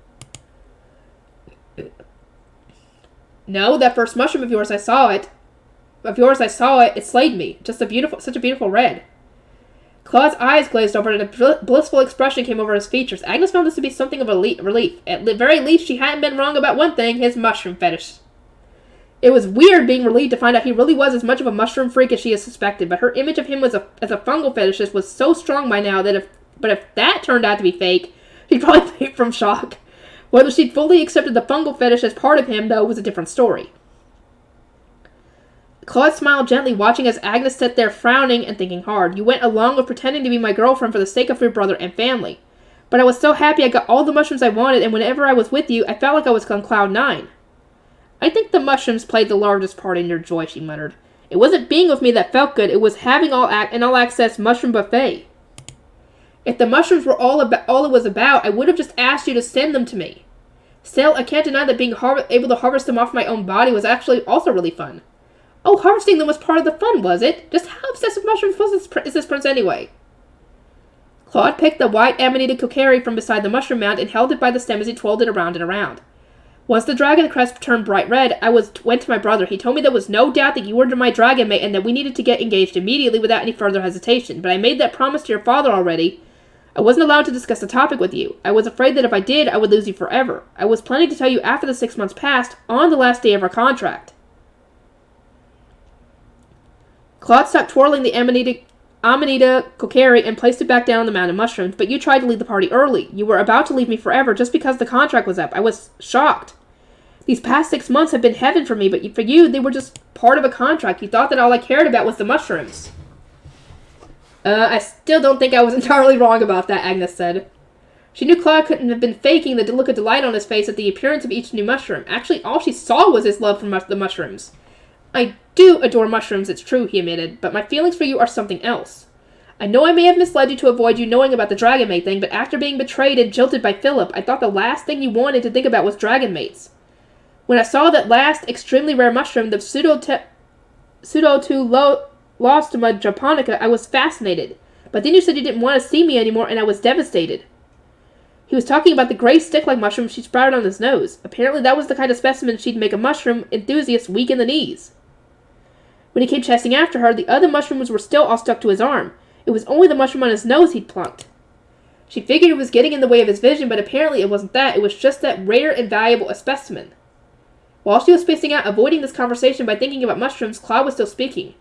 No, that first mushroom of yours, I saw it. It slayed me. Just such a beautiful red. Claude's eyes glazed over, and a blissful expression came over his features. Agnes found this to be something of a relief. At the very least, she hadn't been wrong about one thing, his mushroom fetish. It was weird being relieved to find out he really was as much of a mushroom freak as she had suspected, but her image of him as a fungal fetishist was so strong by now that if that turned out to be fake, she'd probably faint from shock. Whether she'd fully accepted the fungal fetish as part of him, though, was a different story. Claude smiled gently, watching as Agnes sat there frowning and thinking hard. You went along with pretending to be my girlfriend for the sake of your brother and family. But I was so happy I got all the mushrooms I wanted, and whenever I was with you, I felt like I was on cloud 9. I think the mushrooms played the largest part in your joy, she muttered. It wasn't being with me that felt good, it was having an all-access mushroom buffet. If the mushrooms were all it was about, I would have just asked you to send them to me. Still, I can't deny that being able to harvest them off my own body was actually also really fun. Oh, harvesting them was part of the fun, was it? Just how obsessed with mushrooms is this prince anyway? Claude picked the white Amanita kokiri from beside the mushroom mound and held it by the stem as he twirled it around and around. Once the dragon crest turned bright red, I went to my brother. He told me there was no doubt that you were my dragon mate and that we needed to get engaged immediately without any further hesitation, but I made that promise to your father already. I wasn't allowed to discuss the topic with you. I was afraid that if I did, I would lose you forever. I was planning to tell you after the 6 months passed, on the last day of our contract. Claude stopped twirling the Amanita kokiri and placed it back down on the mound of mushrooms, but you tried to leave the party early. You were about to leave me forever just because the contract was up. I was shocked. These past 6 months have been heaven for me, but for you, they were just part of a contract. You thought that all I cared about was the mushrooms. I still don't think I was entirely wrong about that, Agnes said. She knew Claude couldn't have been faking the look of delight on his face at the appearance of each new mushroom. Actually, all she saw was his love for the mushrooms. I do adore mushrooms, it's true, he admitted, but my feelings for you are something else. I know I may have misled you to avoid you knowing about the dragon mate thing, but after being betrayed and jilted by Philip, I thought the last thing you wanted to think about was dragon mates. When I saw that last extremely rare mushroom, the Pseudotulostoma japonica, I was fascinated. But then you said you didn't want to see me anymore, and I was devastated. He was talking about the gray stick-like mushroom she sprouted on his nose. Apparently that was the kind of specimen she'd make a mushroom enthusiast weak in the knees. When he came chasing after her, the other mushrooms were still all stuck to his arm. It was only the mushroom on his nose he'd plucked. She figured it was getting in the way of his vision, but apparently it wasn't that. It was just that rare and valuable a specimen. While she was spacing out, avoiding this conversation by thinking about mushrooms, Claude was still speaking.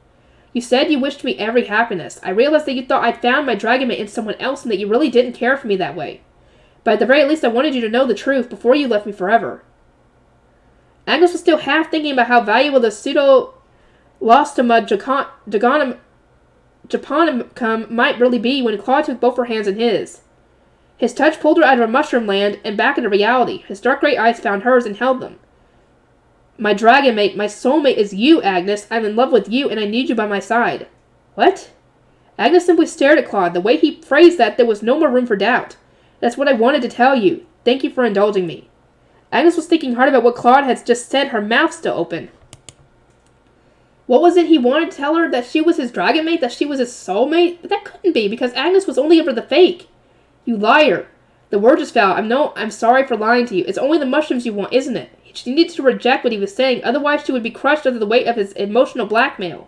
You said you wished me every happiness. I realized that you thought I'd found my dragon mate in someone else and that you really didn't care for me that way. But at the very least, I wanted you to know the truth before you left me forever. Agnes was still half thinking about how valuable the Pseudolostoma japonicum might really be when Claude took both her hands in his. His touch pulled her out of her mushroom land and back into reality. His dark gray eyes found hers and held them. My dragon mate, my soulmate is you, Agnes. I'm in love with you, and I need you by my side. What? Agnes simply stared at Claude. The way he phrased that, there was no more room for doubt. That's what I wanted to tell you. Thank you for indulging me. Agnes was thinking hard about what Claude had just said, her mouth still open. What was it he wanted to tell her? That she was his dragon mate? That she was his soulmate? But that couldn't be, because Agnes was only ever the fake. You liar. The word just fell. I'm sorry for lying to you. It's only the mushrooms you want, isn't it? She needed to reject what he was saying, otherwise she would be crushed under the weight of his emotional blackmail.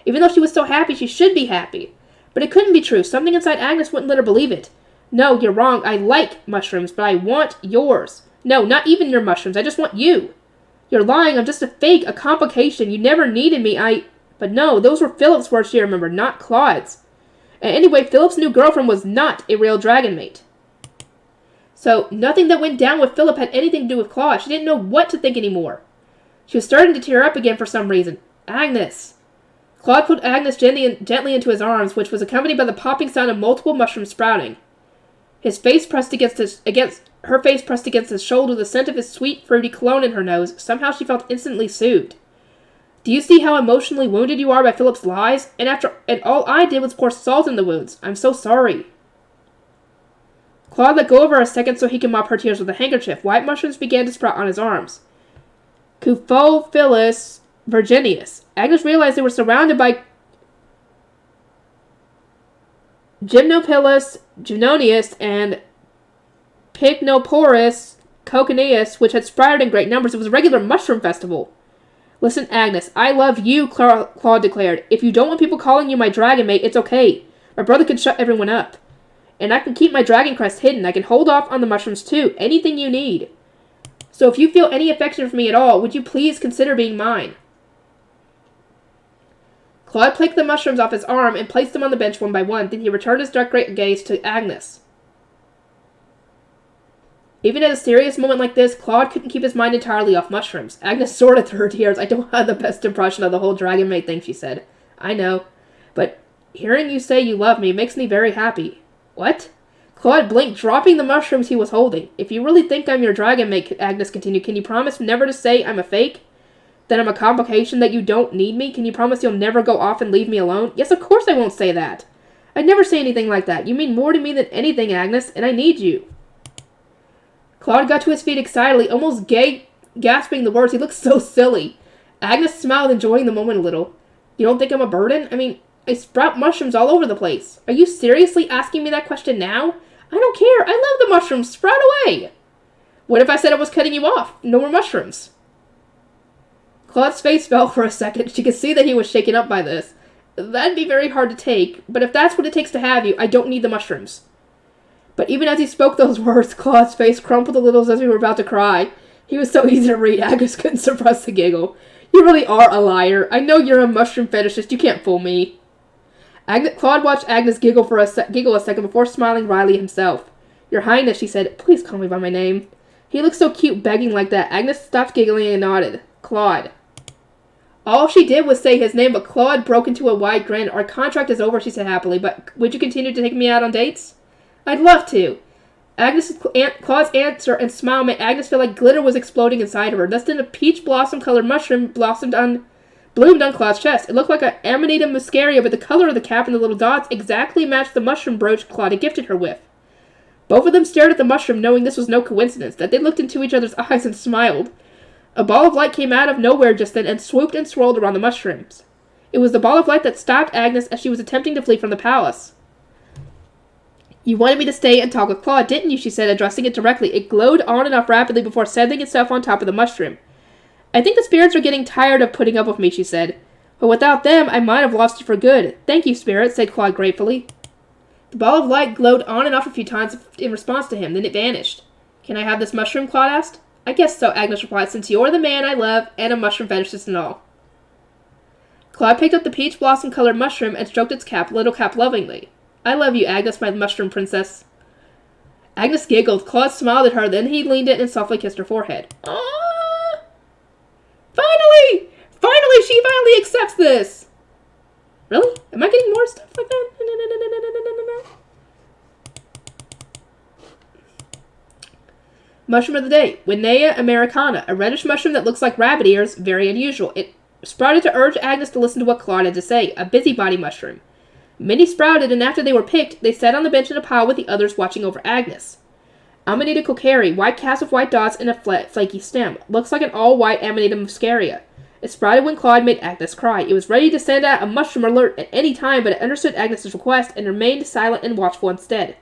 Even though she was so happy, she should be happy. But it couldn't be true. Something inside Agnes wouldn't let her believe it. No, you're wrong. I like mushrooms, but I want yours. No, not even your mushrooms. I just want you. You're lying. I'm just a fake, a complication. You never needed me. But no, those were Philip's words, she remembered, not Claude's. And anyway, Philip's new girlfriend was not a real dragon mate. So, nothing that went down with Philip had anything to do with Claude. She didn't know what to think anymore. She was starting to tear up again for some reason. Agnes. Claude put Agnes gently into his arms, which was accompanied by the popping sound of multiple mushrooms sprouting. His face pressed her face pressed against his shoulder, the scent of his sweet, fruity cologne in her nose. Somehow she felt instantly soothed. Do you see how emotionally wounded you are by Philip's lies? And all I did was pour salt in the wounds. I'm so sorry. Claude let go of her a second so he could mop her tears with a handkerchief. White mushrooms began to sprout on his arms. Cufophilus virginius. Agnes realized they were surrounded by Gymnopilus junonius and Pycnoporus cochineus, which had sprouted in great numbers. It was a regular mushroom festival. Listen, Agnes, I love you, Claude declared. If you don't want people calling you my dragon mate, it's okay. My brother can shut everyone up. And I can keep my dragon crest hidden. I can hold off on the mushrooms too. Anything you need. So if you feel any affection for me at all, would you please consider being mine? Claude picked the mushrooms off his arm and placed them on the bench one by one. Then he returned his dark gray gaze to Agnes. Even at a serious moment like this, Claude couldn't keep his mind entirely off mushrooms. Agnes sorted through her tears. I don't have the best impression of the whole dragon mate thing, she said. I know. But hearing you say you love me makes me very happy. What? Claude blinked, dropping the mushrooms he was holding. If you really think I'm your dragon mate, Agnes continued, can you promise never to say I'm a fake? That I'm a complication, that you don't need me? Can you promise you'll never go off and leave me alone? Yes, of course I won't say that. I'd never say anything like that. You mean more to me than anything, Agnes, and I need you. Claude got to his feet excitedly, almost gasping the words. He looked so silly. Agnes smiled, enjoying the moment a little. You don't think I'm a burden? I mean, I sprout mushrooms all over the place. Are you seriously asking me that question now? I don't care. I love the mushrooms. Sprout away. What if I said I was cutting you off? No more mushrooms. Claude's face fell for a second. She could see that he was shaken up by this. That'd be very hard to take, but if that's what it takes to have you, I don't need the mushrooms. But even as he spoke those words, Claude's face crumpled a little as if he were about to cry. He was so easy to read, Agnes couldn't suppress the giggle. You really are a liar. I know you're a mushroom fetishist. You can't fool me. Claude watched Agnes giggle a second before smiling wryly himself. Your Highness, she said, please call me by my name. He looked so cute begging like that. Agnes stopped giggling and nodded. Claude. All she did was say his name, but Claude broke into a wide grin. Our contract is over, she said happily, but would you continue to take me out on dates? I'd love to. Claude's answer and smile made Agnes feel like glitter was exploding inside of her. Thus then a peach blossom-colored mushroom bloomed on Claude's chest. It looked like an Amanita muscaria, but the color of the cap and the little dots exactly matched the mushroom brooch Claude had gifted her with. Both of them stared at the mushroom, knowing this was no coincidence, that they looked into each other's eyes and smiled. A ball of light came out of nowhere just then and swooped and swirled around the mushrooms. It was the ball of light that stopped Agnes as she was attempting to flee from the palace. You wanted me to stay and talk with Claude, didn't you? She said, addressing it directly. It glowed on and off rapidly before settling itself on top of the mushroom. I think the spirits are getting tired of putting up with me, she said. But without them, I might have lost you for good. Thank you, spirit, said Claude gratefully. The ball of light glowed on and off a few times in response to him, then it vanished. Can I have this mushroom? Claude asked. I guess so, Agnes replied, since you're the man I love and a mushroom fetishist and all. Claude picked up the peach blossom-colored mushroom and stroked its little cap lovingly. I love you, Agnes, my mushroom princess. Agnes giggled. Claude smiled at her, then he leaned in and softly kissed her forehead. Aww! Finally! She finally accepts this! Really? Am I getting more stuff like that? No. Mushroom of the day. Winnea americana. A reddish mushroom that looks like rabbit ears. Very unusual. It sprouted to urge Agnes to listen to what Claude had to say. A busybody mushroom. Many sprouted, and after they were picked, they sat on the bench in a pile with the others watching over Agnes. Amanita kokari. White caps with white dots and a flaky stem. Looks like an all-white Amanita muscaria. It sprouted when Claude made Agnes cry. It was ready to send out a mushroom alert at any time, but it understood Agnes's request and remained silent and watchful instead.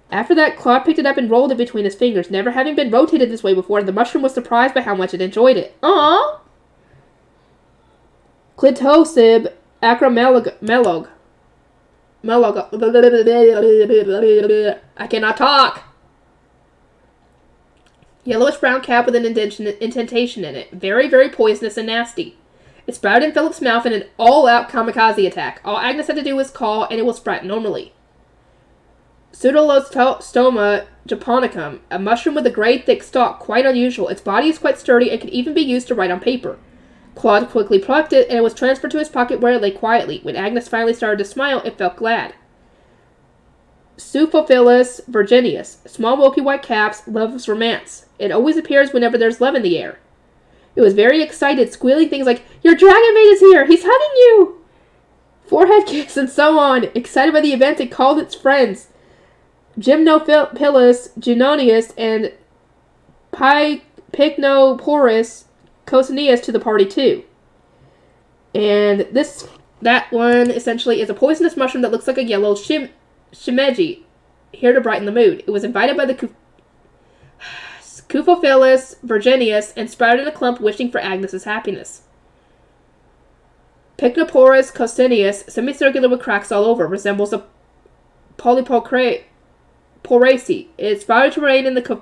After that, Claude picked it up and rolled it between his fingers. Never having been rotated this way before, the mushroom was surprised by how much it enjoyed it. Aww! Clitosib acromelog. I cannot talk! Yellowish-brown cap with an indentation in it. Very, very poisonous and nasty. It sprouted in Philip's mouth in an all-out kamikaze attack. All Agnes had to do was call, and it will sprout normally. Pseudolostoma japonicum, a mushroom with a gray, thick stalk, quite unusual. Its body is quite sturdy and can even be used to write on paper. Claude quickly plucked it, and it was transferred to his pocket where it lay quietly. When Agnes finally started to smile, it felt glad. Suphophilus virginius, small milky white caps, loves romance. It always appears whenever there's love in the air. It was very excited, squealing things like, Your dragon mate is here! He's hugging you! Forehead kiss and so on. Excited by the event, it called its friends, Gymnophilus junonius and Pycnoporus cocineus to the party too. And that one essentially is a poisonous mushroom that looks like a yellow shimeji, here to brighten the mood. It was invited by the Suphophilus virginius and sprouted in a clump wishing for Agnes's happiness. Pycnoporus cocineus, semicircular with cracks all over, resembles a polyporaceae. It sprouted to remain in the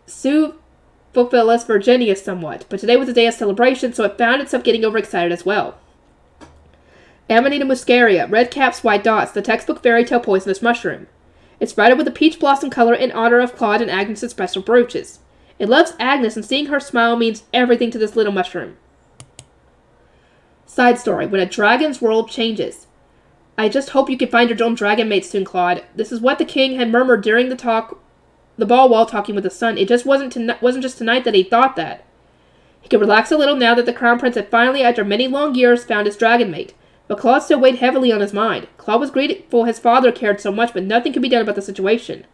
Suphophilus virginius somewhat, but today was a day of celebration, so it found itself getting overexcited as well. Amanita muscaria, red caps, white dots, the textbook fairy tale poisonous mushroom. It sprouted with a peach blossom color in honor of Claude and Agnes' special brooches. It loves Agnes, and seeing her smile means everything to this little mushroom. Side story. When a dragon's world changes. I just hope you can find your own dragon mate soon, Claude. This is what the king had murmured during the ball while talking with his son. It just wasn't just tonight that he thought that. He could relax a little now that the Crown Prince had finally, after many long years, found his dragon mate. But Claude still weighed heavily on his mind. Claude was grateful his father cared so much, but nothing could be done about the situation.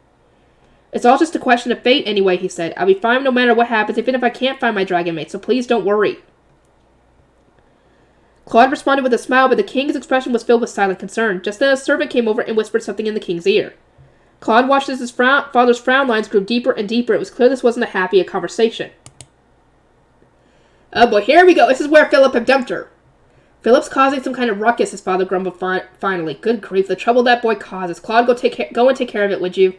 It's all just a question of fate anyway, he said. I'll be fine no matter what happens, even if I can't find my dragon mate, so please don't worry. Claude responded with a smile, but the king's expression was filled with silent concern. Just then a servant came over and whispered something in the king's ear. Claude watched as his father's frown lines grew deeper and deeper. It was clear this wasn't a happy conversation. Oh boy, here we go. This is where Philip had dumped her. Philip's causing some kind of ruckus, his father grumbled finally. Good grief, the trouble that boy causes. Claude, go and take care of it, would you?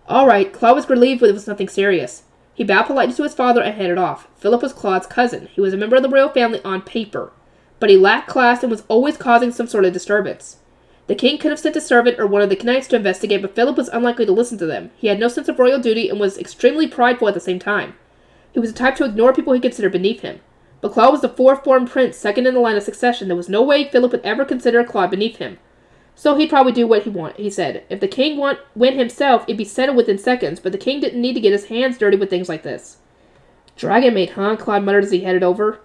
All right. Claude was relieved it was nothing serious. He bowed politely to his father and headed off. Philip was Claude's cousin. He was a member of the royal family on paper, but he lacked class and was always causing some sort of disturbance. The king could have sent a servant or one of the knights to investigate, but Philip was unlikely to listen to them. He had no sense of royal duty and was extremely prideful at the same time. He was the type to ignore people he considered beneath him. But Claude was the fourth-born prince, second in the line of succession. There was no way Philip would ever consider Claude beneath him. So he'd probably do what he wanted, he said. If the king win himself, it'd be settled within seconds, but the king didn't need to get his hands dirty with things like this. Dragon mate, huh? Claude muttered as he headed over.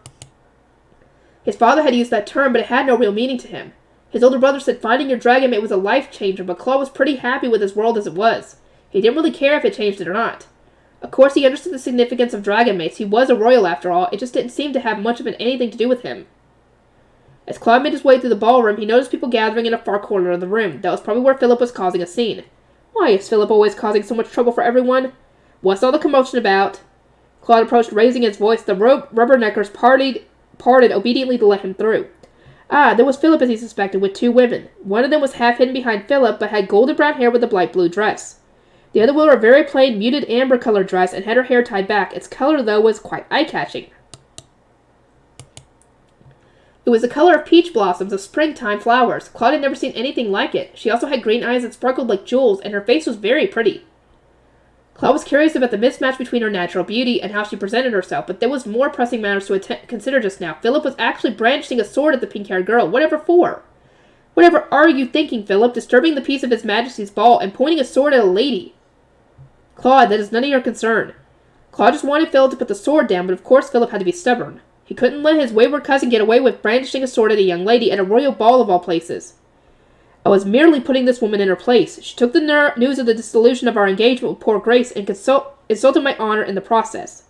His father had used that term, but it had no real meaning to him. His older brother said finding your dragon mate was a life changer, but Claude was pretty happy with his world as it was. He didn't really care if it changed it or not. Of course, he understood the significance of dragon mates. He was a royal after all. It just didn't seem to have much of anything to do with him. As Claude made his way through the ballroom, he noticed people gathering in a far corner of the room. That was probably where Philip was causing a scene. Why is Philip always causing so much trouble for everyone? What's all the commotion about? Claude approached, raising his voice. The rubberneckers parted obediently to let him through. Ah, there was Philip as he suspected, with two women. One of them was half hidden behind Philip, but had golden brown hair with a bright blue dress. The other wore a very plain, muted amber-colored dress and had her hair tied back. Its color, though, was quite eye-catching. It was the color of peach blossoms of springtime flowers. Claude had never seen anything like it. She also had green eyes that sparkled like jewels, and her face was very pretty. Claude was curious about the mismatch between her natural beauty and how she presented herself, but there was more pressing matters to consider just now. Philip was actually brandishing a sword at the pink-haired girl. Whatever for? Whatever are you thinking, Philip? Disturbing the peace of His Majesty's ball and pointing a sword at a lady. Claude, that is none of your concern. Claude just wanted Philip to put the sword down, but of course Philip had to be stubborn. He couldn't let his wayward cousin get away with brandishing a sword at a young lady at a royal ball of all places. I was merely putting this woman in her place. She took the news of the dissolution of our engagement with poor Grace and insulted my honor in the process.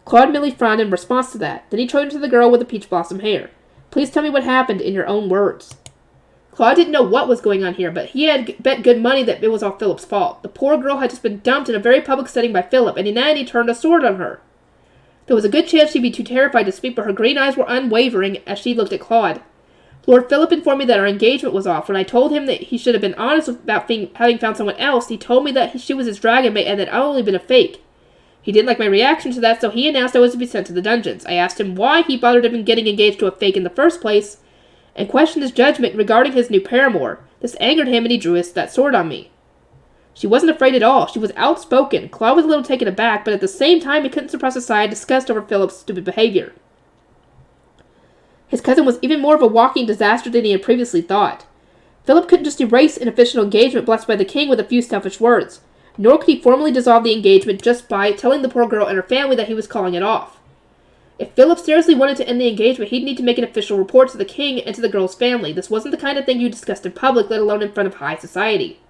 Claude merely frowned in response to that. Then he turned to the girl with the peach blossom hair. Please tell me what happened in your own words. Claude didn't know what was going on here, but he had bet good money that it was all Philip's fault. The poor girl had just been dumped in a very public setting by Philip, and now he turned a sword on her. There was a good chance she'd be too terrified to speak, but her green eyes were unwavering as she looked at Claude. Lord Philip informed me that our engagement was off. When I told him that he should have been honest about having found someone else, he told me that she was his dragon mate and that I'd only been a fake. He didn't like my reaction to that, so he announced I was to be sent to the dungeons. I asked him why he bothered even getting engaged to a fake in the first place, and questioned his judgment regarding his new paramour. This angered him, and he drew that sword on me. She wasn't afraid at all. She was outspoken. Claude was a little taken aback, but at the same time he couldn't suppress a sigh of disgust over Philip's stupid behavior. His cousin was even more of a walking disaster than he had previously thought. Philip couldn't just erase an official engagement blessed by the king with a few selfish words, nor could he formally dissolve the engagement just by telling the poor girl and her family that he was calling it off. If Philip seriously wanted to end the engagement, he'd need to make an official report to the king and to the girl's family. This wasn't the kind of thing you discussed in public, let alone in front of high society.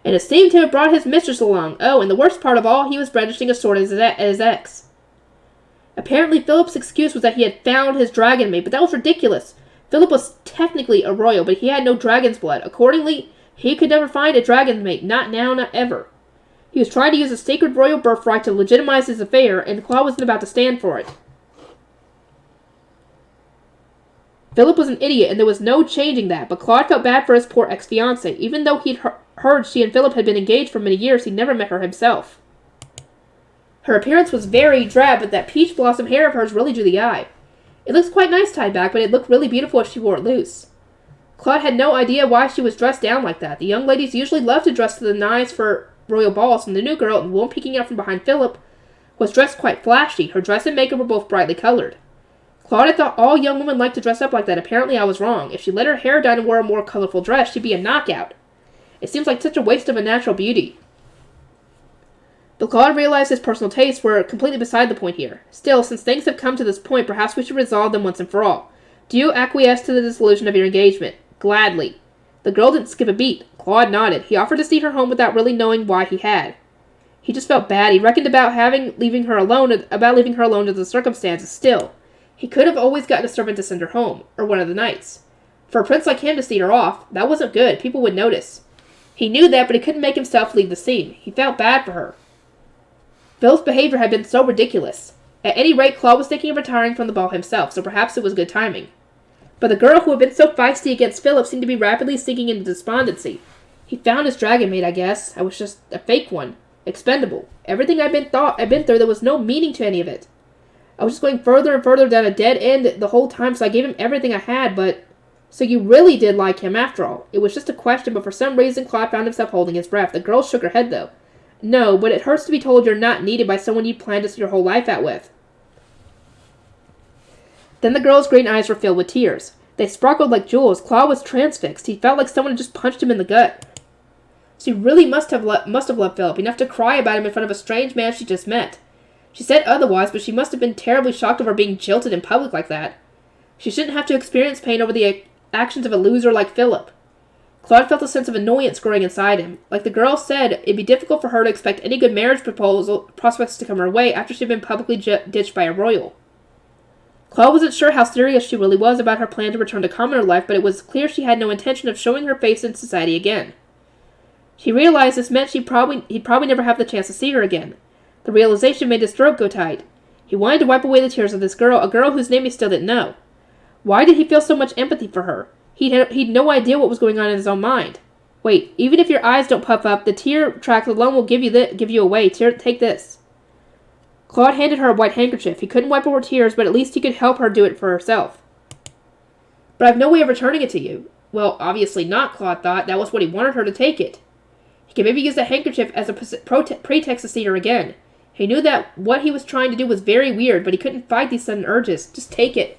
And it seemed to have brought his mistress along. Oh, and the worst part of all, he was brandishing a sword at his ex. Apparently, Philip's excuse was that he had found his dragon mate, but that was ridiculous. Philip was technically a royal, but he had no dragon's blood. Accordingly, he could never find a dragon mate, not now, not ever. He was trying to use a sacred royal birthright to legitimize his affair, and Claude wasn't about to stand for it. Philip was an idiot, and there was no changing that, but Claude felt bad for his poor ex-fiancée. Even though he'd heard she and Philip had been engaged for many years, he'd never met her himself. Her appearance was very drab, but that peach blossom hair of hers really drew the eye. It looks quite nice tied back, but it looked really beautiful if she wore it loose. Claude had no idea why she was dressed down like that. The young ladies usually love to dress to the nines for royal balls, and the new girl, the one peeking out from behind Philip, was dressed quite flashy. Her dress and makeup were both brightly colored. Claude had thought all young women liked to dress up like that. Apparently I was wrong. If she let her hair down and wore a more colorful dress, she'd be a knockout. It seems like such a waste of a natural beauty. But Claude realized his personal tastes were completely beside the point here. Still, since things have come to this point, perhaps we should resolve them once and for all. Do you acquiesce to the dissolution of your engagement? Gladly. The girl didn't skip a beat. Claude nodded. He offered to see her home without really knowing why he had. He just felt bad. He reckoned about leaving her alone to the circumstances. Still, he could have always gotten a servant to send her home, or one of the nights. For a prince like him to see her off, that wasn't good. People would notice. He knew that, but he couldn't make himself leave the scene. He felt bad for her. Phil's behavior had been so ridiculous. At any rate, Claude was thinking of retiring from the ball himself, so perhaps it was good timing. But the girl who had been so feisty against Philip seemed to be rapidly sinking into despondency. He found his dragon mate, I guess. I was just a fake one. Expendable. Everything I'd been through, there was no meaning to any of it. I was just going further and further down a dead end the whole time, so I gave him everything I had, but... So you really did like him, after all. It was just a question, but for some reason Claude found himself holding his breath. The girl shook her head, though. No, but it hurts to be told you're not needed by someone you planned to see your whole life out with. Then the girl's green eyes were filled with tears. They sparkled like jewels. Claude was transfixed. He felt like someone had just punched him in the gut. She really must have loved Philip, enough to cry about him in front of a strange man she just met. She said otherwise, but she must have been terribly shocked over being jilted in public like that. She shouldn't have to experience pain over the actions of a loser like Philip. Claude felt a sense of annoyance growing inside him. Like the girl said, it'd be difficult for her to expect any good marriage prospects to come her way after she'd been publicly ditched by a royal. Claude wasn't sure how serious she really was about her plan to return to commoner life, but it was clear she had no intention of showing her face in society again. She realized this meant he'd probably never have the chance to see her again. The realization made his throat go tight. He wanted to wipe away the tears of this girl, a girl whose name he still didn't know. Why did he feel so much empathy for her? He'd no idea what was going on in his own mind. Wait, even if your eyes don't puff up, the tear track alone will give you away. Take this. Claude handed her a white handkerchief. He couldn't wipe away her tears, but at least he could help her do it for herself. But I've no way of returning it to you. Well, obviously not, Claude thought. That was what he wanted her to take it. He could maybe use the handkerchief as a pretext to see her again. He knew that what he was trying to do was very weird, but he couldn't fight these sudden urges. Just take it.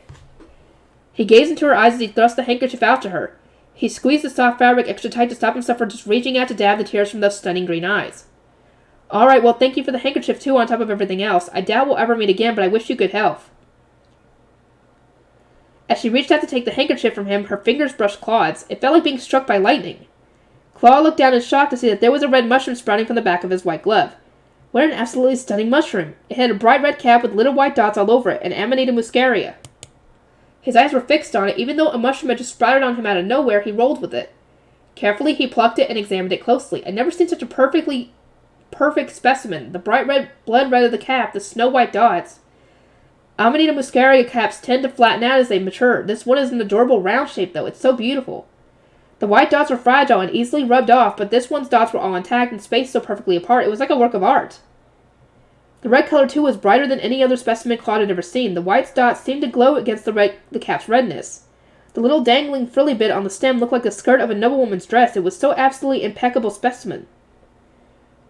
He gazed into her eyes as he thrust the handkerchief out to her. He squeezed the soft fabric extra tight to stop himself from just reaching out to dab the tears from those stunning green eyes. All right, well, thank you for the handkerchief, too, on top of everything else. I doubt we'll ever meet again, but I wish you good health. As she reached out to take the handkerchief from him, her fingers brushed Claude's. It felt like being struck by lightning. Claude looked down in shock to see that there was a red mushroom sprouting from the back of his white glove. What an absolutely stunning mushroom! It had a bright red cap with little white dots all over it, and Amanita muscaria. His eyes were fixed on it. Even though a mushroom had just sprouted on him out of nowhere, he rolled with it. Carefully, he plucked it and examined it closely. I'd never seen such a perfect specimen. The bright red, blood red of the cap, the snow-white dots. Amanita muscaria caps tend to flatten out as they mature. This one is an adorable round shape, though. It's so beautiful. The white dots were fragile and easily rubbed off, but this one's dots were all intact and spaced so perfectly apart. It was like a work of art. The red color, too, was brighter than any other specimen Claude had ever seen. The white dots seemed to glow against the cap's redness. The little dangling frilly bit on the stem looked like the skirt of a noblewoman's dress. It was so absolutely impeccable specimen.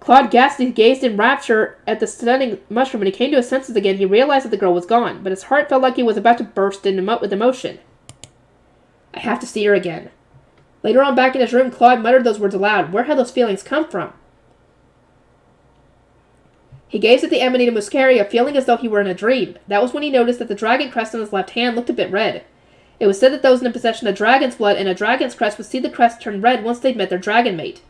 Claude gasped as he gazed in rapture at the stunning mushroom. When he came to his senses again, he realized that the girl was gone, but his heart felt like he was about to burst with emotion. I have to see her again. Later on, back in his room, Claude muttered those words aloud. Where had those feelings come from? He gazed at the Amanita muscaria, feeling as though he were in a dream. That was when he noticed that the dragon crest on his left hand looked a bit red. It was said that those in possession of dragon's blood and a dragon's crest would see the crest turn red once they'd met their dragon mate.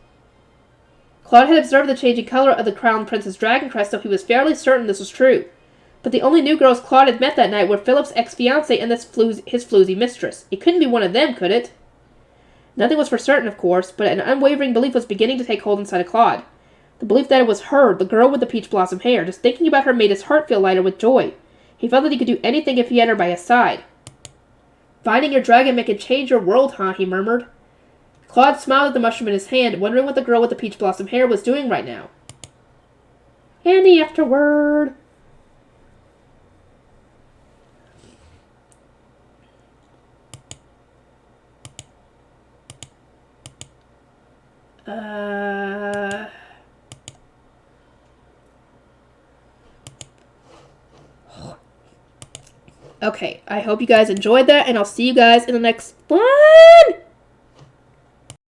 Claude had observed the changing color of the crown prince's dragon crest, so he was fairly certain this was true. But the only new girls Claude had met that night were Philip's ex-fiancée and his floozy mistress. It couldn't be one of them, could it? Nothing was for certain, of course, but an unwavering belief was beginning to take hold inside of Claude. The belief that it was her, the girl with the peach blossom hair. Just thinking about her made his heart feel lighter with joy. He felt that he could do anything if he had her by his side. Finding your dragon mate could change your world, huh? He murmured. Claude smiled at the mushroom in his hand, wondering what the girl with the peach blossom hair was doing right now. And the afterword. Okay, I hope you guys enjoyed that, and I'll see you guys in the next one.